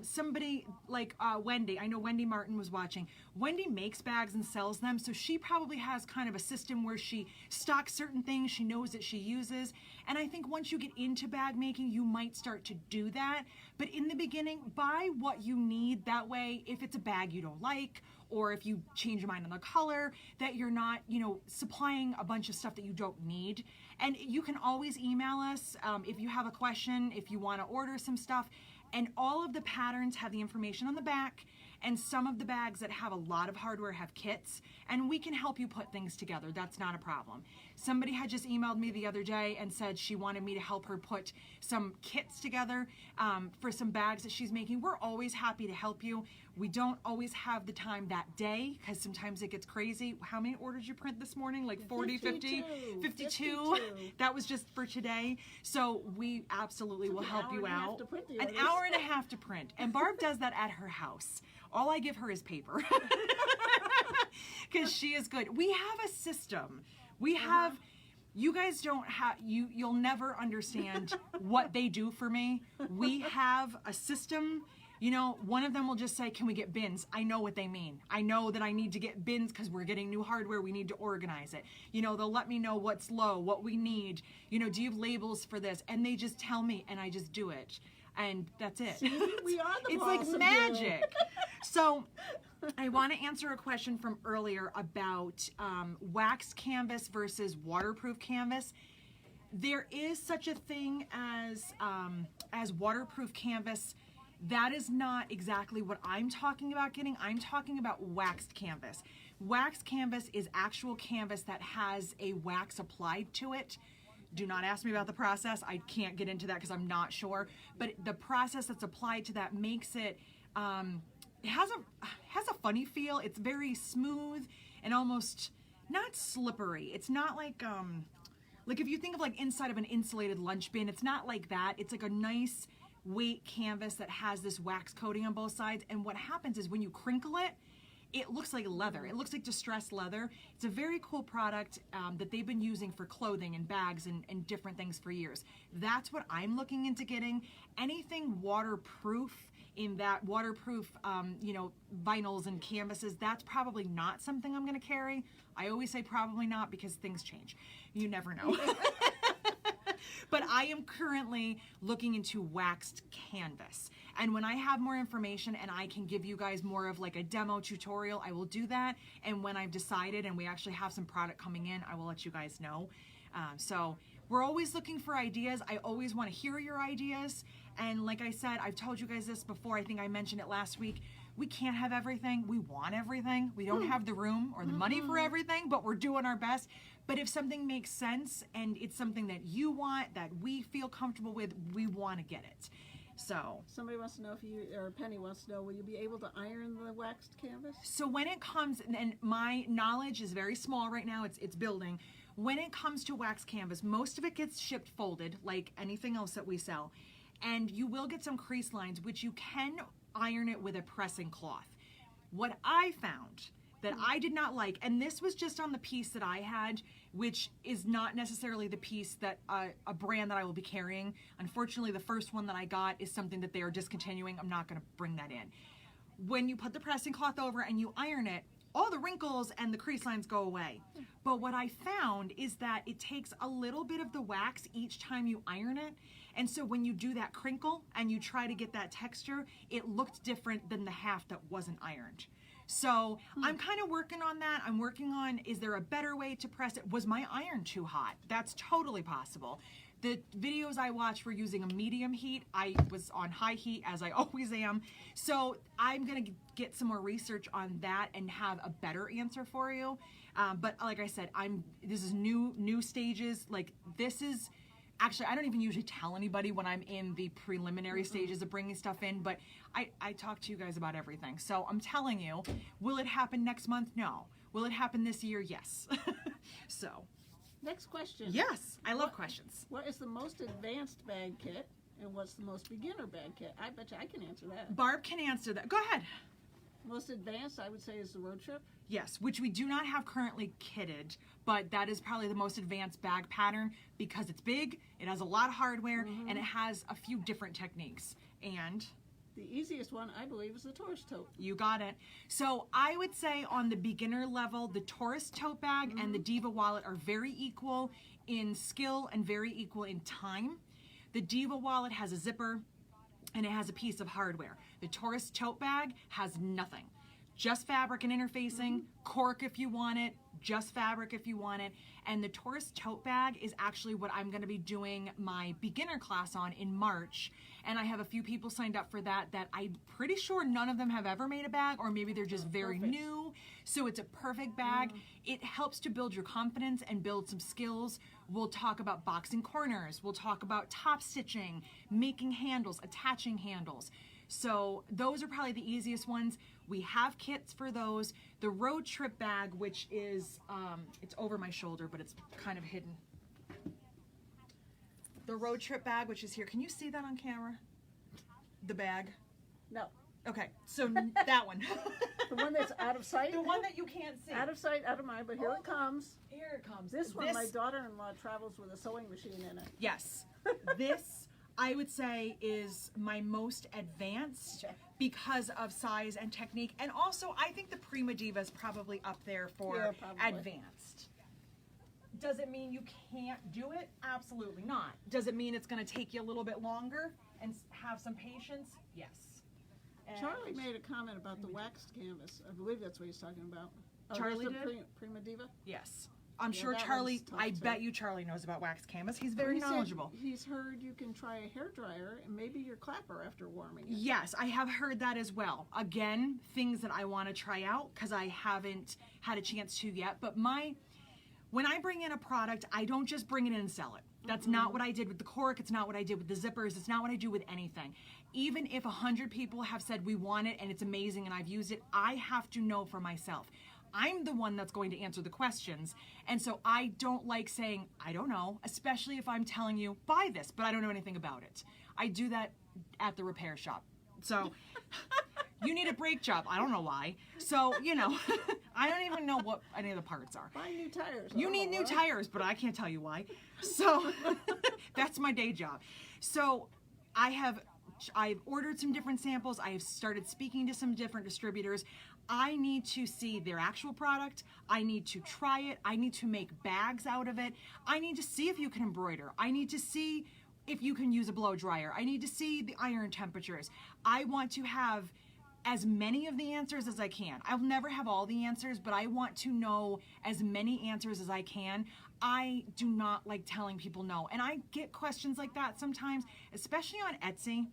Somebody like Wendy, I know Wendy Martin was watching. Wendy makes bags and sells them, so she probably has kind of a system where she stocks certain things she knows that she uses. And I think once you get into bag making, you might start to do that. But in the beginning, buy what you need. That way, if it's a bag you don't like, or if you change your mind on the color, that you're not, you know, supplying a bunch of stuff that you don't need. And you can always email us if you have a question, if you want to order some stuff. And all of the patterns have the information on the back, and some of the bags that have a lot of hardware have kits, and we can help you put things together. That's not a problem. Somebody had just emailed me the other day and said she wanted me to help her put some kits together for some bags that she's making. We're always happy to help you. We don't always have the time that day because sometimes it gets crazy. How many orders you print this morning? Like 40, 50, 52? That was just for today. So we absolutely will help you out. An hour and a half to print. And Barb does that at her house. All I give her is paper because she is good. We have a system. We have, you guys don't have, you'll never understand what they do for me. We have a system. You know, one of them will just say, can we get bins? I know what they mean. I know that I need to get bins because we're getting new hardware. We need to organize it. You know, they'll let me know what's low, what we need. You know, do you have labels for this? And they just tell me and I just do it. And that's it. See, we are the It's like magic. So I want to answer a question from earlier about wax canvas versus waterproof canvas. There is such a thing as waterproof canvas. That is not exactly what I'm talking about getting. I'm talking about waxed canvas. Waxed canvas is actual canvas that has a wax applied to it. Do not ask me about the process. I can't get into that because I'm not sure. But the process that's applied to that makes it, it has a funny feel. It's very smooth and almost not slippery. It's not like if you think of like inside of an insulated lunch bin, it's not like that. It's like a nice weight canvas that has this wax coating on both sides. And what happens is when you crinkle it, it looks like leather. It looks like distressed leather. It's a very cool product that they've been using for clothing and bags and different things for years. That's what I'm looking into getting. Anything waterproof in that waterproof, you know, vinyls and canvases, that's probably not something I'm going to carry. I always say probably not because things change. You never know. But I am currently looking into waxed canvas. And when I have more information and I can give you guys more of like a demo tutorial, I will do that. And when I've decided and we actually have some product coming in, I will let you guys know. So we're always looking for ideas. I always want to hear your ideas. And like I said, I've told you guys this before. I think I mentioned it last week. We can't have everything. We want everything. We don't have the room or the money for everything, but we're doing our best. But if something makes sense and it's something that you want, that we feel comfortable with, we want to get it. So somebody wants to know if you, or Penny wants to know, will you be able to iron the waxed canvas? So when it comes, and my knowledge is very small right now, it's building. When it comes to wax canvas, most of it gets shipped folded, like anything else that we sell. And you will get some crease lines, which you can iron it with a pressing cloth. What I found that I did not like, and this was just on the piece that I had, which is not necessarily the piece that a brand that I will be carrying. Unfortunately, the first one that I got is something that they are discontinuing. I'm not going to bring that in. When you put the pressing cloth over and you iron it, all the wrinkles and the crease lines go away. But what I found is that it takes a little bit of the wax each time you iron it. And so when you do that crinkle and you try to get that texture, it looked different than the half that wasn't ironed. So I'm kind of working on that. I'm working on, is there a better way to press it? Was my iron too hot? That's totally possible. The videos I watched were using a medium heat. I was on high heat, as I always am. So I'm gonna get some more research on that and have a better answer for you. But like I said, this is new stages. Like this is, actually, I don't even usually tell anybody when I'm in the preliminary stages of bringing stuff in, but I talk to you guys about everything. So I'm telling you, will it happen next month? No. Will it happen this year? Yes. So. Next question. Yes, I love questions. What is the most advanced bag kit, and what's the most beginner bag kit? I bet you I can answer that. Barb can answer that. Go ahead. Most advanced, I would say, is the road trip. Yes, which we do not have currently kitted, but that is probably the most advanced bag pattern because it's big, it has a lot of hardware, and it has a few different techniques. And the easiest one, I believe, is the Taurus tote. You got it. So I would say on the beginner level, the Taurus tote bag and the Diva wallet are very equal in skill and very equal in time. The Diva wallet has a zipper and it has a piece of hardware. The Taurus tote bag has nothing. Just fabric and interfacing, cork if you want it, just fabric if you want it. And the Taurus tote bag is actually what I'm going to be doing my beginner class on in March. And I have a few people signed up for that I'm pretty sure none of them have ever made a bag, or maybe they're just very new. So it's a perfect bag. It helps to build your confidence and build some skills. We'll talk about boxing corners. We'll talk about top stitching, making handles, attaching handles. So those are probably the easiest ones. We have kits for those. The road trip bag, which is, it's over my shoulder, but it's kind of hidden. The road trip bag, which is here. Can you see that on camera? The bag? No. Okay, so that one. The one that's out of sight? The one that you can't see. Out of sight, out of mind, but here it comes. Here it comes. This one, my daughter-in-law travels with a sewing machine in it. Yes. This, I would say, is my most advanced because of size and technique. And also, I think the Prima Diva is probably up there for advanced. Does it mean you can't do it? Absolutely not. Does it mean it's going to take you a little bit longer and have some patience? Yes. And Charlie made a comment about the waxed canvas. I believe that's what he's talking about. Charlie that's the did? Prima Diva? Yes. I'm Yeah, sure that Charlie, one's tough I too. bet you Charlie knows about wax canvas. He's very He said knowledgeable. He's heard you can try a hairdryer and maybe your clapper after warming it. Yes, I have heard that as well. Again, things that I want to try out because I haven't had a chance to yet. But when I bring in a product, I don't just bring it in and sell it. That's not what I did with the cork. It's not what I did with the zippers. It's not what I do with anything. Even if 100 people have said we want it and it's amazing and I've used it, I have to know for myself. I'm the one that's going to answer the questions. And so I don't like saying, I don't know, especially if I'm telling you, buy this, but I don't know anything about it. I do that at the repair shop. So you need a brake job. I don't know why. So, I don't even know what any of the parts are. Buy new tires. You need new tires, but I can't tell you why. So that's my day job. So I've ordered some different samples. I have started speaking to some different distributors. I need to see their actual product. I need to try it. I need to make bags out of it. I need to see if you can embroider. I need to see if you can use a blow dryer. I need to see the iron temperatures. I want to have as many of the answers as I can. I'll never have all the answers, but I want to know as many answers as I can. I do not like telling people no. And I get questions like that sometimes, especially on Etsy.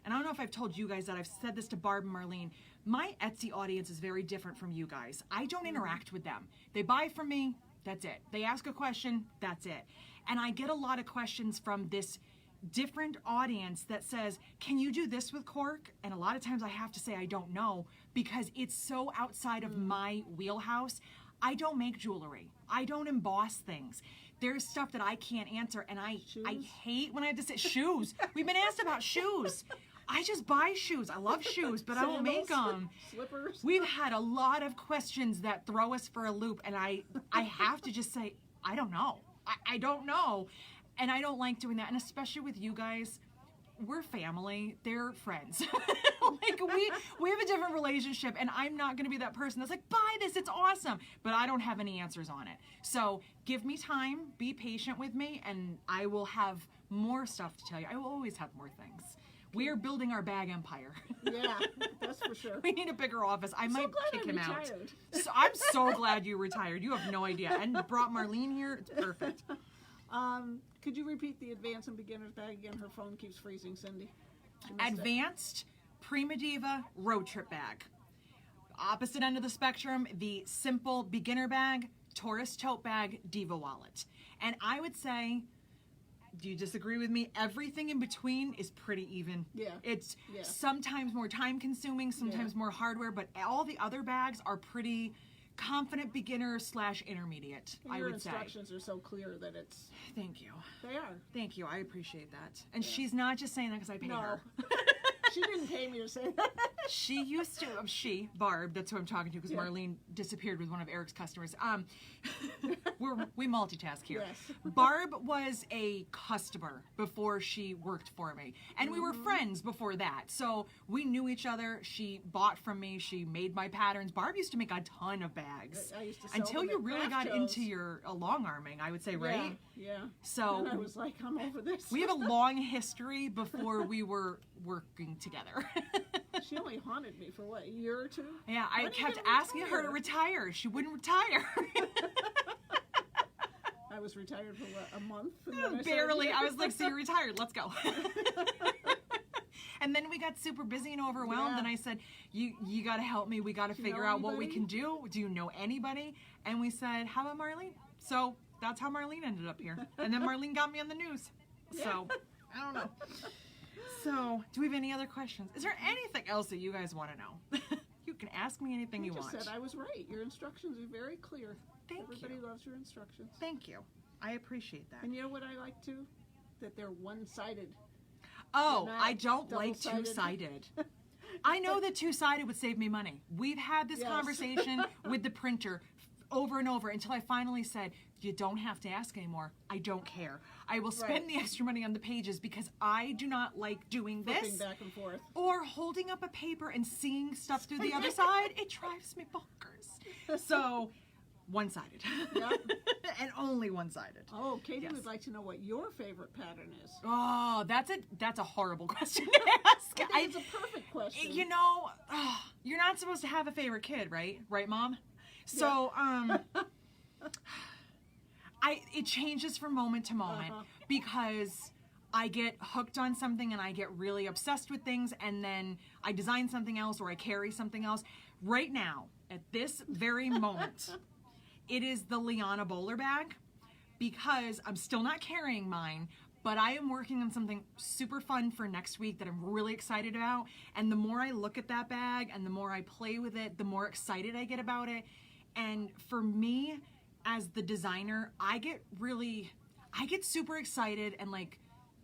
And I don't know if I've told you guys that. I've said this to Barb and Marlene. My Etsy audience is very different from you guys. I don't interact with them. They buy from me, that's it. They ask a question, that's it. And I get a lot of questions from this different audience that says, can you do this with cork? And a lot of times I have to say I don't know because it's so outside of my wheelhouse. I don't make jewelry. I don't emboss things. There's stuff that I can't answer, and I hate when I have to say shoes. We've been asked about shoes. I just buy shoes. I love shoes, but I won't make them. Slippers. We've had a lot of questions that throw us for a loop, and I have to just say, I don't know. I don't know. And I don't like doing that. And especially with you guys, we're family. They're friends. Like we have a different relationship, and I'm not going to be that person that's like, buy this, it's awesome. But I don't have any answers on it. So give me time, be patient with me, and I will have more stuff to tell you. I will always have more things. We are building our bag empire. Yeah, that's for sure. We need a bigger office. I might kick him out. Retired. So I'm so glad you retired. You have no idea. And brought Marlene here. It's perfect. Could you repeat the advanced and beginner's bag again? Her phone keeps freezing, Cindy. She missed it. Advanced Prima Diva road trip bag. Opposite end of the spectrum, the simple beginner bag, tourist tote bag, Diva wallet. And I would say, do you disagree with me? Everything in between is pretty even. Yeah. It's Yeah. sometimes more time consuming, sometimes more hardware, but all the other bags are pretty confident beginner / intermediate, And I your would say. instructions are so clear that it's. Thank you. They are. Thank you. I appreciate that. And she's not just saying that because I pay No. her. She didn't pay me to say that. She used to, Barb, that's who I'm talking to because Yeah. Marlene disappeared with one of Eric's customers. We multitask here. Yes. Barb was a customer before she worked for me. And we were friends before that. So we knew each other. She bought from me. She made my patterns. Barb used to make a ton of bags. I used to sell Until them you at really craft got shows. into your long arming, I would say, right? Yeah. So And I was like, I'm over this. we have a long history before we were working together. She only haunted me for what, a year or two? Yeah, I When are you kept gonna asking her to retire? retire. She wouldn't retire. I was retired for what, a month? And then I Barely. started- I was like, so you're retired. Let's go. And then we got super busy and overwhelmed, Yeah. and I said, you got to help me. We got to Do you figure know out what we anybody? can do. Do you know anybody? And we said, how about Marlene? So that's how Marlene ended up here. And then Marlene got me on the news. So, I don't know. So, do we have any other questions? Is there anything else that you guys want to know? You can ask me anything you just want. said I was right. Your instructions are very clear. Thank Everybody you. loves your instructions. Thank you. I appreciate that. And you know what I like too? That they're one-sided. Oh, They're not I don't like double-sided. two-sided. I know that two-sided would save me money. We've had this Yes. conversation with the printer over and over until I finally said, you don't have to ask anymore. I don't care. I will spend Right. the extra money on the pages because I do not like doing Flipping this back and forth. or holding up a paper and seeing stuff through the other side. It drives me bonkers. So, one-sided. Yep. And only one-sided. Oh, Katie Yes. would like to know what your favorite pattern is. Oh, that's a horrible question to ask. I think it's a perfect question. You know, you're not supposed to have a favorite kid, right? Right, Mom? So, it changes from moment to moment because I get hooked on something and I get really obsessed with things and then I design something else or I carry something else. Right now, at this very moment, it is the Liana bowler bag because I'm still not carrying mine, but I am working on something super fun for next week that I'm really excited about. And the more I look at that bag and the more I play with it, the more excited I get about it. And for me, as the designer, I get super excited and like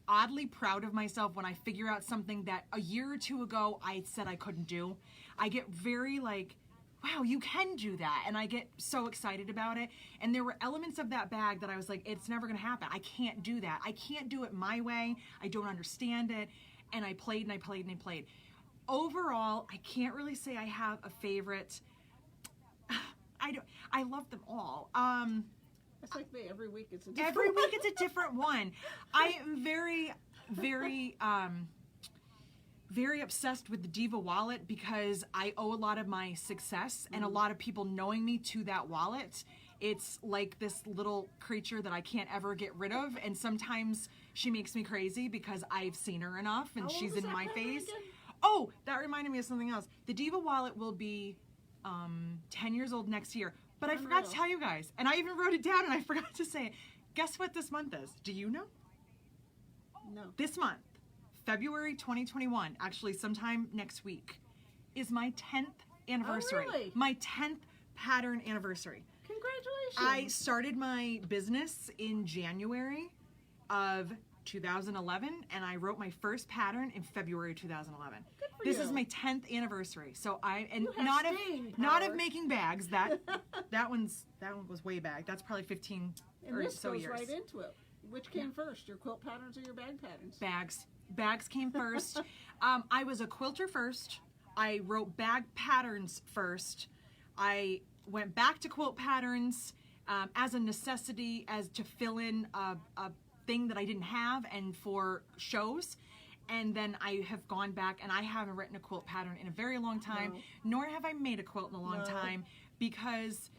oddly proud of myself when I figure out something that a year or two ago I said I couldn't do. I get very like, wow, you can do that. And I get so excited about it. And there were elements of that bag that I was like, it's never gonna happen. I can't do that. I can't do it my way. I don't understand it. And I played and I played and I played. Overall, I can't really say I have a favorite. I love them all. It's like me. Every week it's a different Every one. week it's a different one. I am very, very, very obsessed with the Diva wallet because I owe a lot of my success and a lot of people knowing me to that wallet. It's like this little creature that I can't ever get rid of, and sometimes she makes me crazy because I've seen her enough and How old she's is in that my pattern face. again? Oh, that reminded me of something else. The Diva wallet will be 10 years old next year. But I forgot to Unreal. tell you guys, and I even wrote it down and I forgot to say it. Guess what this month is? Do you know? No. This month, February 2021, actually sometime next week, is my 10th anniversary. really? My 10th pattern anniversary. Congratulations. I started my business in January of 2011, and I wrote my first pattern in February 2011. Good for This you. is my 10th anniversary. So You have not staying not power. of making bags. That one was way back. That's probably 15 And or this so goes years. right into it. Which came first, your quilt patterns or your bag patterns? Bags came first. I was a quilter first. I wrote bag patterns first. I went back to quilt patterns as a necessity, as to fill in a thing that I didn't have and for shows. And then I have gone back, and I haven't written a quilt pattern in a very long time, nor have I made a quilt in a long time, because,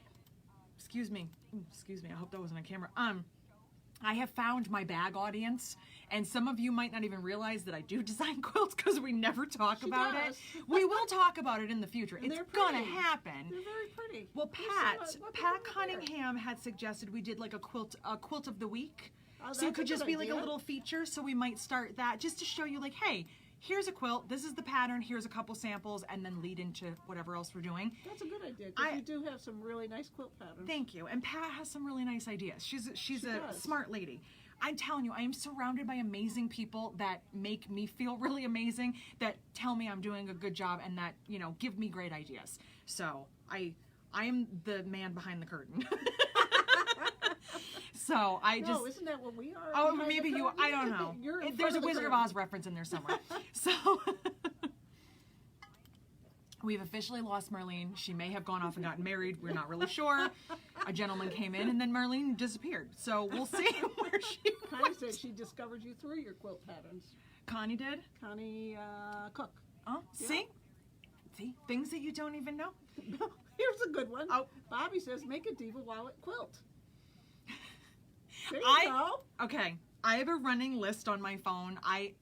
excuse me, I hope that wasn't on camera. I have found my bag audience, and some of you might not even realize that I do design quilts because we never talk about does. it. We will talk about it in the future. And It's they're gonna pretty. happen. They're very pretty. Well, They're Pat so- what Pat they wear. Cunningham had suggested we did like a quilt of the week. Oh, So it that's could a just good be like a idea. little feature. So we might start that just to show you, like, hey, here's a quilt. This is the pattern. Here's a couple samples, and then lead into whatever else we're doing. That's a good idea, because I- you do have some really nice quilt patterns. Thank you. And Pat has some really nice ideas. She's She a does. smart lady. I'm telling you, I am surrounded by amazing people that make me feel really amazing, that tell me I'm doing a good job, and that, you know, give me great ideas. So I am the man behind the curtain. So I just. No, isn't that what we are? Oh, behind the maybe you. curtain? I don't know. You're in There's front a of the Wizard of curtain. Oz reference in there somewhere. So we've officially lost Marlene. She may have gone off and gotten married. We're not really sure. A gentleman came in, and then Marlene disappeared. So we'll see where she Connie went. said she discovered you through your quilt patterns. Connie did. Connie Cook. Oh, Yeah. see, things that you don't even know. Here's a good one. Oh. Bobby says, make a diva wallet quilt. There you I- go. Okay, I have a running list on my phone. I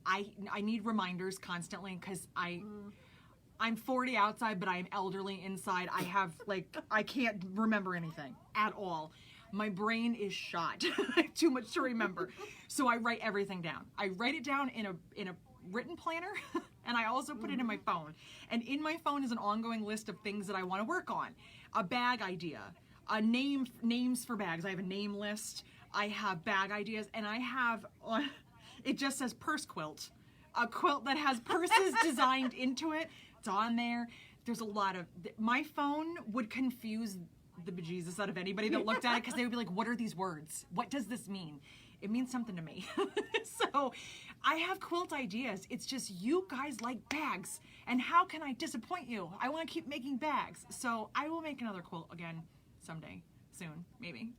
need reminders constantly because I'm 40 outside, but I am elderly inside. I have, like, I can't remember anything at all. My brain is shot. I have too much to remember. So I write everything down. I write it down in a written planner, and I also put it in my phone. And in my phone is an ongoing list of things that I want to work on. A bag idea, names for bags. I have a name list. I have bag ideas, and I have, it just says purse quilt. A quilt that has purses designed into it. It's on there. There's a lot of, my phone would confuse the bejesus out of anybody that looked at it, because they would be like, what are these words? What does this mean? It means something to me. So I have quilt ideas. It's just, you guys like bags, and how can I disappoint you? I want to keep making bags. So I will make another quilt again someday, soon, maybe.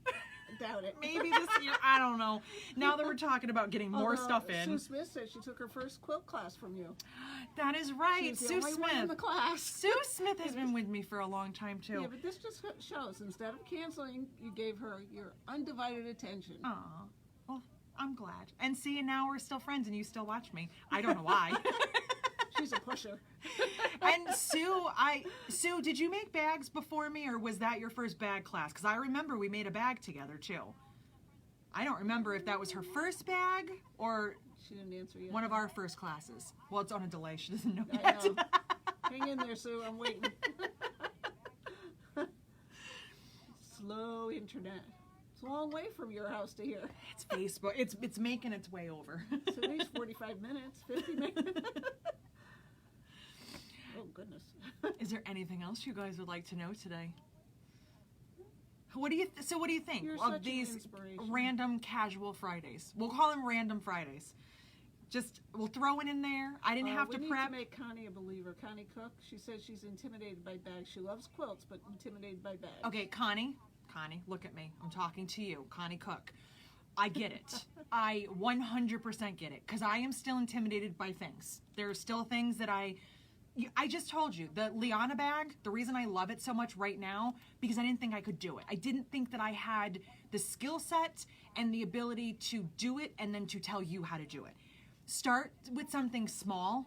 Doubt it. Maybe this year, I don't know. Now that we're talking about getting more Although stuff in. Sue Smith said she took her first quilt class from you. That is right, She's the Sue only one in the Smith. class. Sue Smith has been with me for a long time too. Yeah, but this just shows, instead of canceling, you gave her your undivided attention. Aw, well, I'm glad. And see, and now we're still friends, and you still watch me. I don't know why. She's a pusher. And Sue, did you make bags before me, or was that your first bag class? Because I remember we made a bag together too. I don't remember if that was her first bag or She didn't answer yet. one of our first classes. Well, it's on a delay. She doesn't know I yet. know. Hang in there, Sue. I'm waiting. Slow internet. It's a long way from your house to here. It's Facebook. It's making its way over. So at least 45 minutes, 50 minutes. Oh, goodness. Is there anything else you guys would like to know today? What do you think You're of such an these inspiration. random casual Fridays? We'll call them random Fridays. Just, we'll throw it in there. I didn't have to we prep. need to make Connie a believer. Connie Cook, she says she's intimidated by bags. She loves quilts, but intimidated by bags. Okay, Connie, look at me. I'm talking to you, Connie Cook. I get it. I 100% get it, because I am still intimidated by things. There are still things that I just told you, the Liana bag, the reason I love it so much right now, because I didn't think I could do it. I didn't think that I had the skill set and the ability to do it and then to tell you how to do it. Start with something small.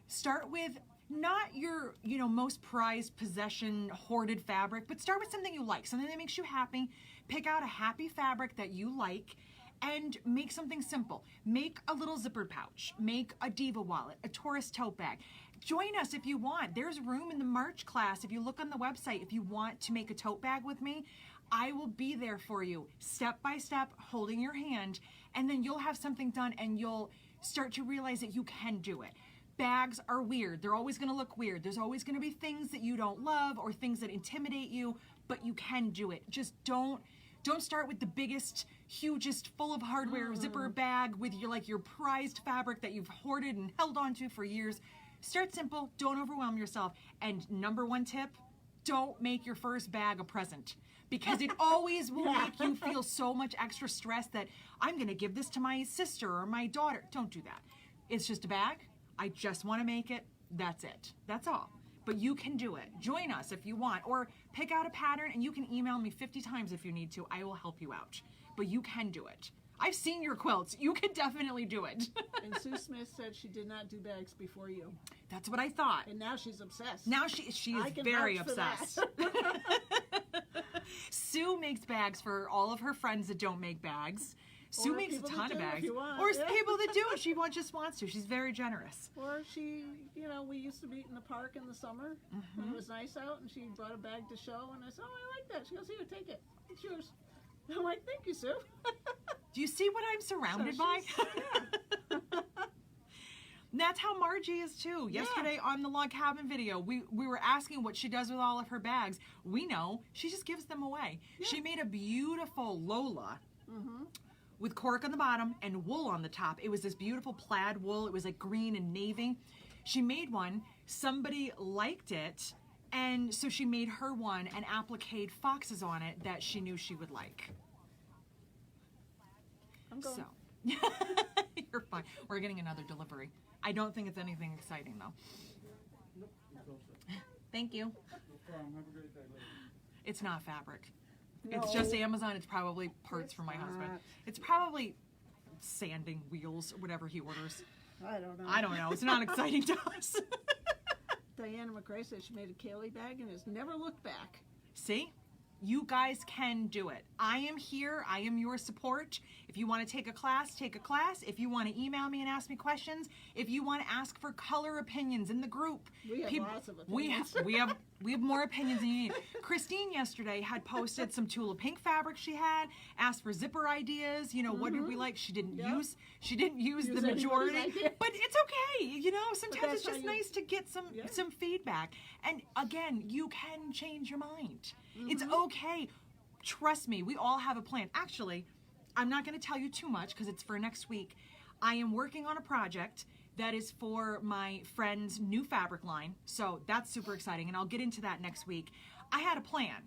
Start with not your, most prized possession, hoarded fabric, but start with something you like, something that makes you happy. Pick out a happy fabric that you like and make something simple. Make a little zippered pouch. Make a diva wallet, a tourist tote bag. Join us if you want. There's room in the March class. If you look on the website, if you want to make a tote bag with me, I will be there for you, step by step, holding your hand, and then you'll have something done and you'll start to realize that you can do it. Bags are weird. They're always going to look weird. There's always going to be things that you don't love or things that intimidate you, but you can do it. Just don't start with the biggest, hugest, full of hardware zipper bag with your prized fabric that you've hoarded and held onto for years. Start simple. Don't overwhelm yourself. And number one tip, don't make your first bag a present, because it always will make you feel so much extra stress that I'm going to give this to my sister or my daughter. Don't do that. It's just a bag. I just want to make it. That's it. That's all. But you can do it. Join us if you want, or pick out a pattern and you can email me 50 times if you need to. I will help you out. But you can do it. I've seen your quilts. You can definitely do it. And Sue Smith said she did not do bags before you. That's what I thought. And now she's obsessed. Now she is very obsessed. Sue makes bags for all of her friends that don't make bags. Sue makes a ton of bags. People that do it. She just wants to. She's very generous. Or she, we used to meet in the park in the summer when it was nice out, and she brought a bag to show, and I said, oh, I like that. She goes, here, take it. It's yours. I'm like, thank you, Sue. Do you see what I'm surrounded by? Yeah. That's how Margie is too. Yesterday on the log cabin video, we were asking what she does with all of her bags. We know she just gives them away. Yeah. She made a beautiful Lola with cork on the bottom and wool on the top. It was this beautiful plaid wool. It was like green and navy. She made one. Somebody liked it, and so she made her one and appliqued foxes on it that she knew she would like. I'm going. So, you're fine. We're getting another delivery. I don't think it's anything exciting, though. Thank you. No problem. Have a great day. It's not fabric. No. It's just Amazon. It's probably parts for my husband. It's probably sanding wheels or whatever he orders. I don't know. I don't know. It's not exciting to us. Diana McRae said she made a Kaylee bag and has never looked back. See? You guys can do it. I am here. I am your support. If you want to take a class, take a class. If you want to email me and ask me questions, if you want to ask for color opinions in the group, we have lots of opinions. We have more opinions than you need. Christine yesterday had posted some Tula Pink fabric she had, asked for zipper ideas. What did we like? She didn't use the majority, but it's okay. Sometimes it's just nice to get some feedback. And again, you can change your mind. It's okay. Trust me, we all have a plan. Actually, I'm not going to tell you too much because it's for next week. I am working on a project that is for my friend's new fabric line. So that's super exciting, and I'll get into that next week. I had a plan.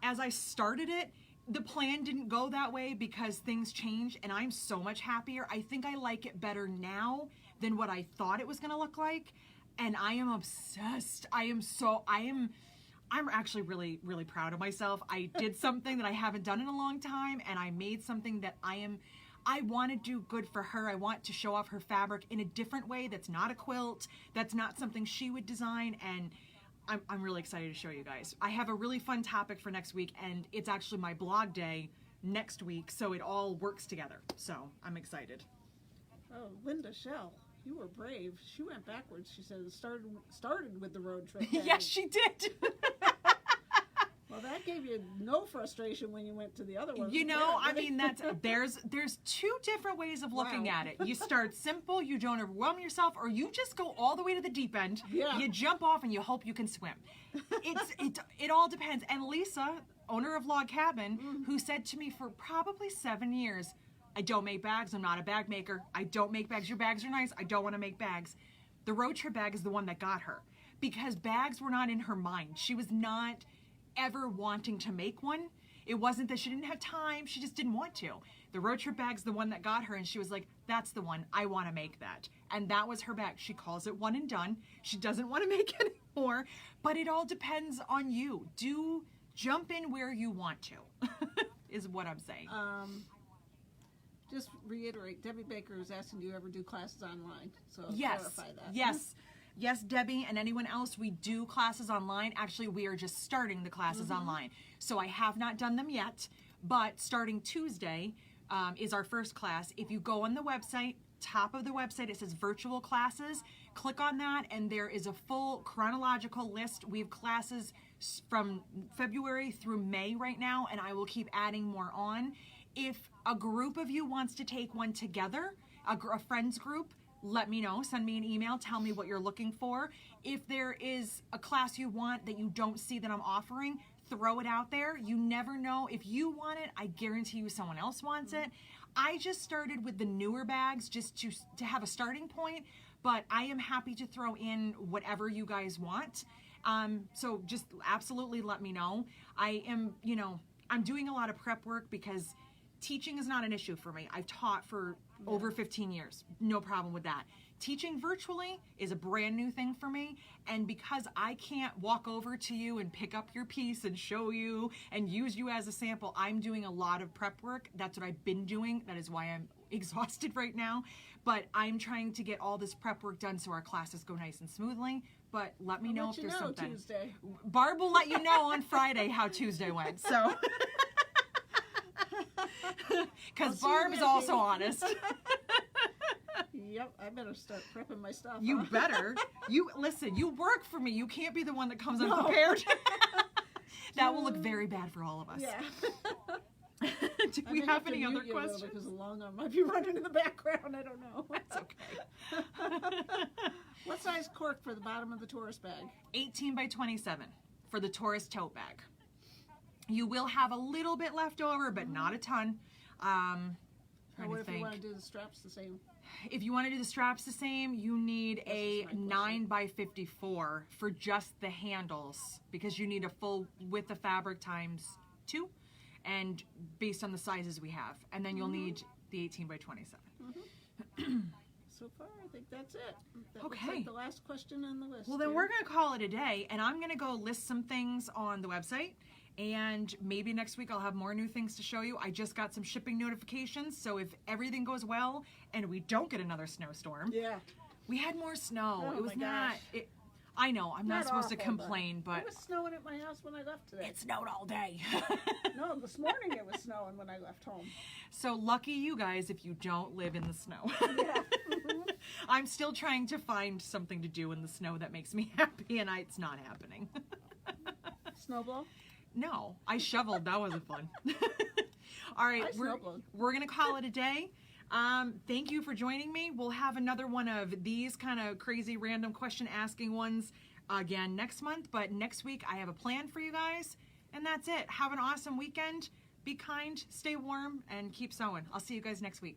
As I started it, the plan didn't go that way because things change, and I'm so much happier. I think I like it better now than what I thought it was going to look like, and I am obsessed. I'm actually really, really proud of myself. I did something that I haven't done in a long time, and I made something that I want to do good for her. I want to show off her fabric in a different way that's not a quilt, that's not something she would design, and I'm really excited to show you guys. I have a really fun topic for next week, and it's actually my blog day next week, so it all works together. So I'm excited. Oh, Linda Shell. You were brave. She went backwards. She said it started with the road trip. Yes, she did. Well, that gave you no frustration when you went to the other one. There's two different ways of looking at it. You start simple, you don't overwhelm yourself, or you just go all the way to the deep end. Yeah. You jump off and you hope you can swim. It all depends. And Lisa, owner of Log Cabin, who said to me for probably 7 years, I don't make bags. I'm not a bag maker. I don't make bags. Your bags are nice. I don't want to make bags. The road trip bag is the one that got her because bags were not in her mind. She was not ever wanting to make one. It wasn't that she didn't have time. She just didn't want to. The road trip bag's the one that got her, and she was like, that's the one. I want to make that. And that was her bag. She calls it one and done. She doesn't want to make any more, but it all depends on you. Do jump in where you want to, is what I'm saying. Just reiterate, Debbie Baker is asking, do you ever do classes online? So yes, clarify that. Yes, Debbie and anyone else, we do classes online. Actually, we are just starting the classes online. So I have not done them yet, but starting Tuesday is our first class. If you go on the website, top of the website, it says virtual classes. Click on that, and there is a full chronological list. We have classes from February through May right now, and I will keep adding more on. If a group of you wants to take one together, a friends group, let me know. Send me an email. Tell me what you're looking for. If there is a class you want that you don't see that I'm offering, throw it out there. You never know. If you want it, I guarantee you someone else wants it. I just started with the newer bags just to have a starting point, but I am happy to throw in whatever you guys want. So just absolutely let me know. I am, I'm doing a lot of prep work because teaching is not an issue for me. I've taught for over 15 years. No problem with that. Teaching virtually is a brand new thing for me, and because I can't walk over to you and pick up your piece and show you and use you as a sample, I'm doing a lot of prep work. That's what I've been doing. That is why I'm exhausted right now, but I'm trying to get all this prep work done so our classes go nice and smoothly. But let me know if there's something. Tuesday. Barb will let you know on Friday how Tuesday went. So, because Barb is also honest. Yep, I better start prepping my stuff. You better. You listen. You work for me. You can't be the one that comes unprepared. That will look very bad for all of us. Yeah. Do we have any other questions? Because the long arm might be running in the background. I don't know. That's okay. What size cork for the bottom of the tourist bag? 18 by 27 for the tourist tote bag. You will have a little bit left over, but not a ton. Or what if you want to do the straps the same? If you want to do the straps the same, you need a 9 by 54 for just the handles, because you need a full width of fabric times 2, and based on the sizes we have. And then you'll need the 18 by 27. So far, I think that's it. That Okay. looks like the last question on the list. Well, then we're going to call it a day, and I'm going to go list some things on the website. And maybe next week I'll have more new things to show you. I just got some shipping notifications, so if everything goes well and we don't get another snowstorm. Yeah. We had more snow. Oh it was my not. gosh. I know, I'm not supposed to awful, complain, but it was snowing at my house when I left today. it snowed all day. No, this morning it was snowing when I left home. So lucky you guys if you don't live in the snow. Yeah. I'm still trying to find something to do in the snow that makes me happy, and it's not happening. Snowblow? No, I shoveled. That wasn't fun. All right, we're going to call it a day. Thank you for joining me. We'll have another one of these kind of crazy random question asking ones again next month. But next week, I have a plan for you guys. And that's it. Have an awesome weekend. Be kind, stay warm, and keep sewing. I'll see you guys next week.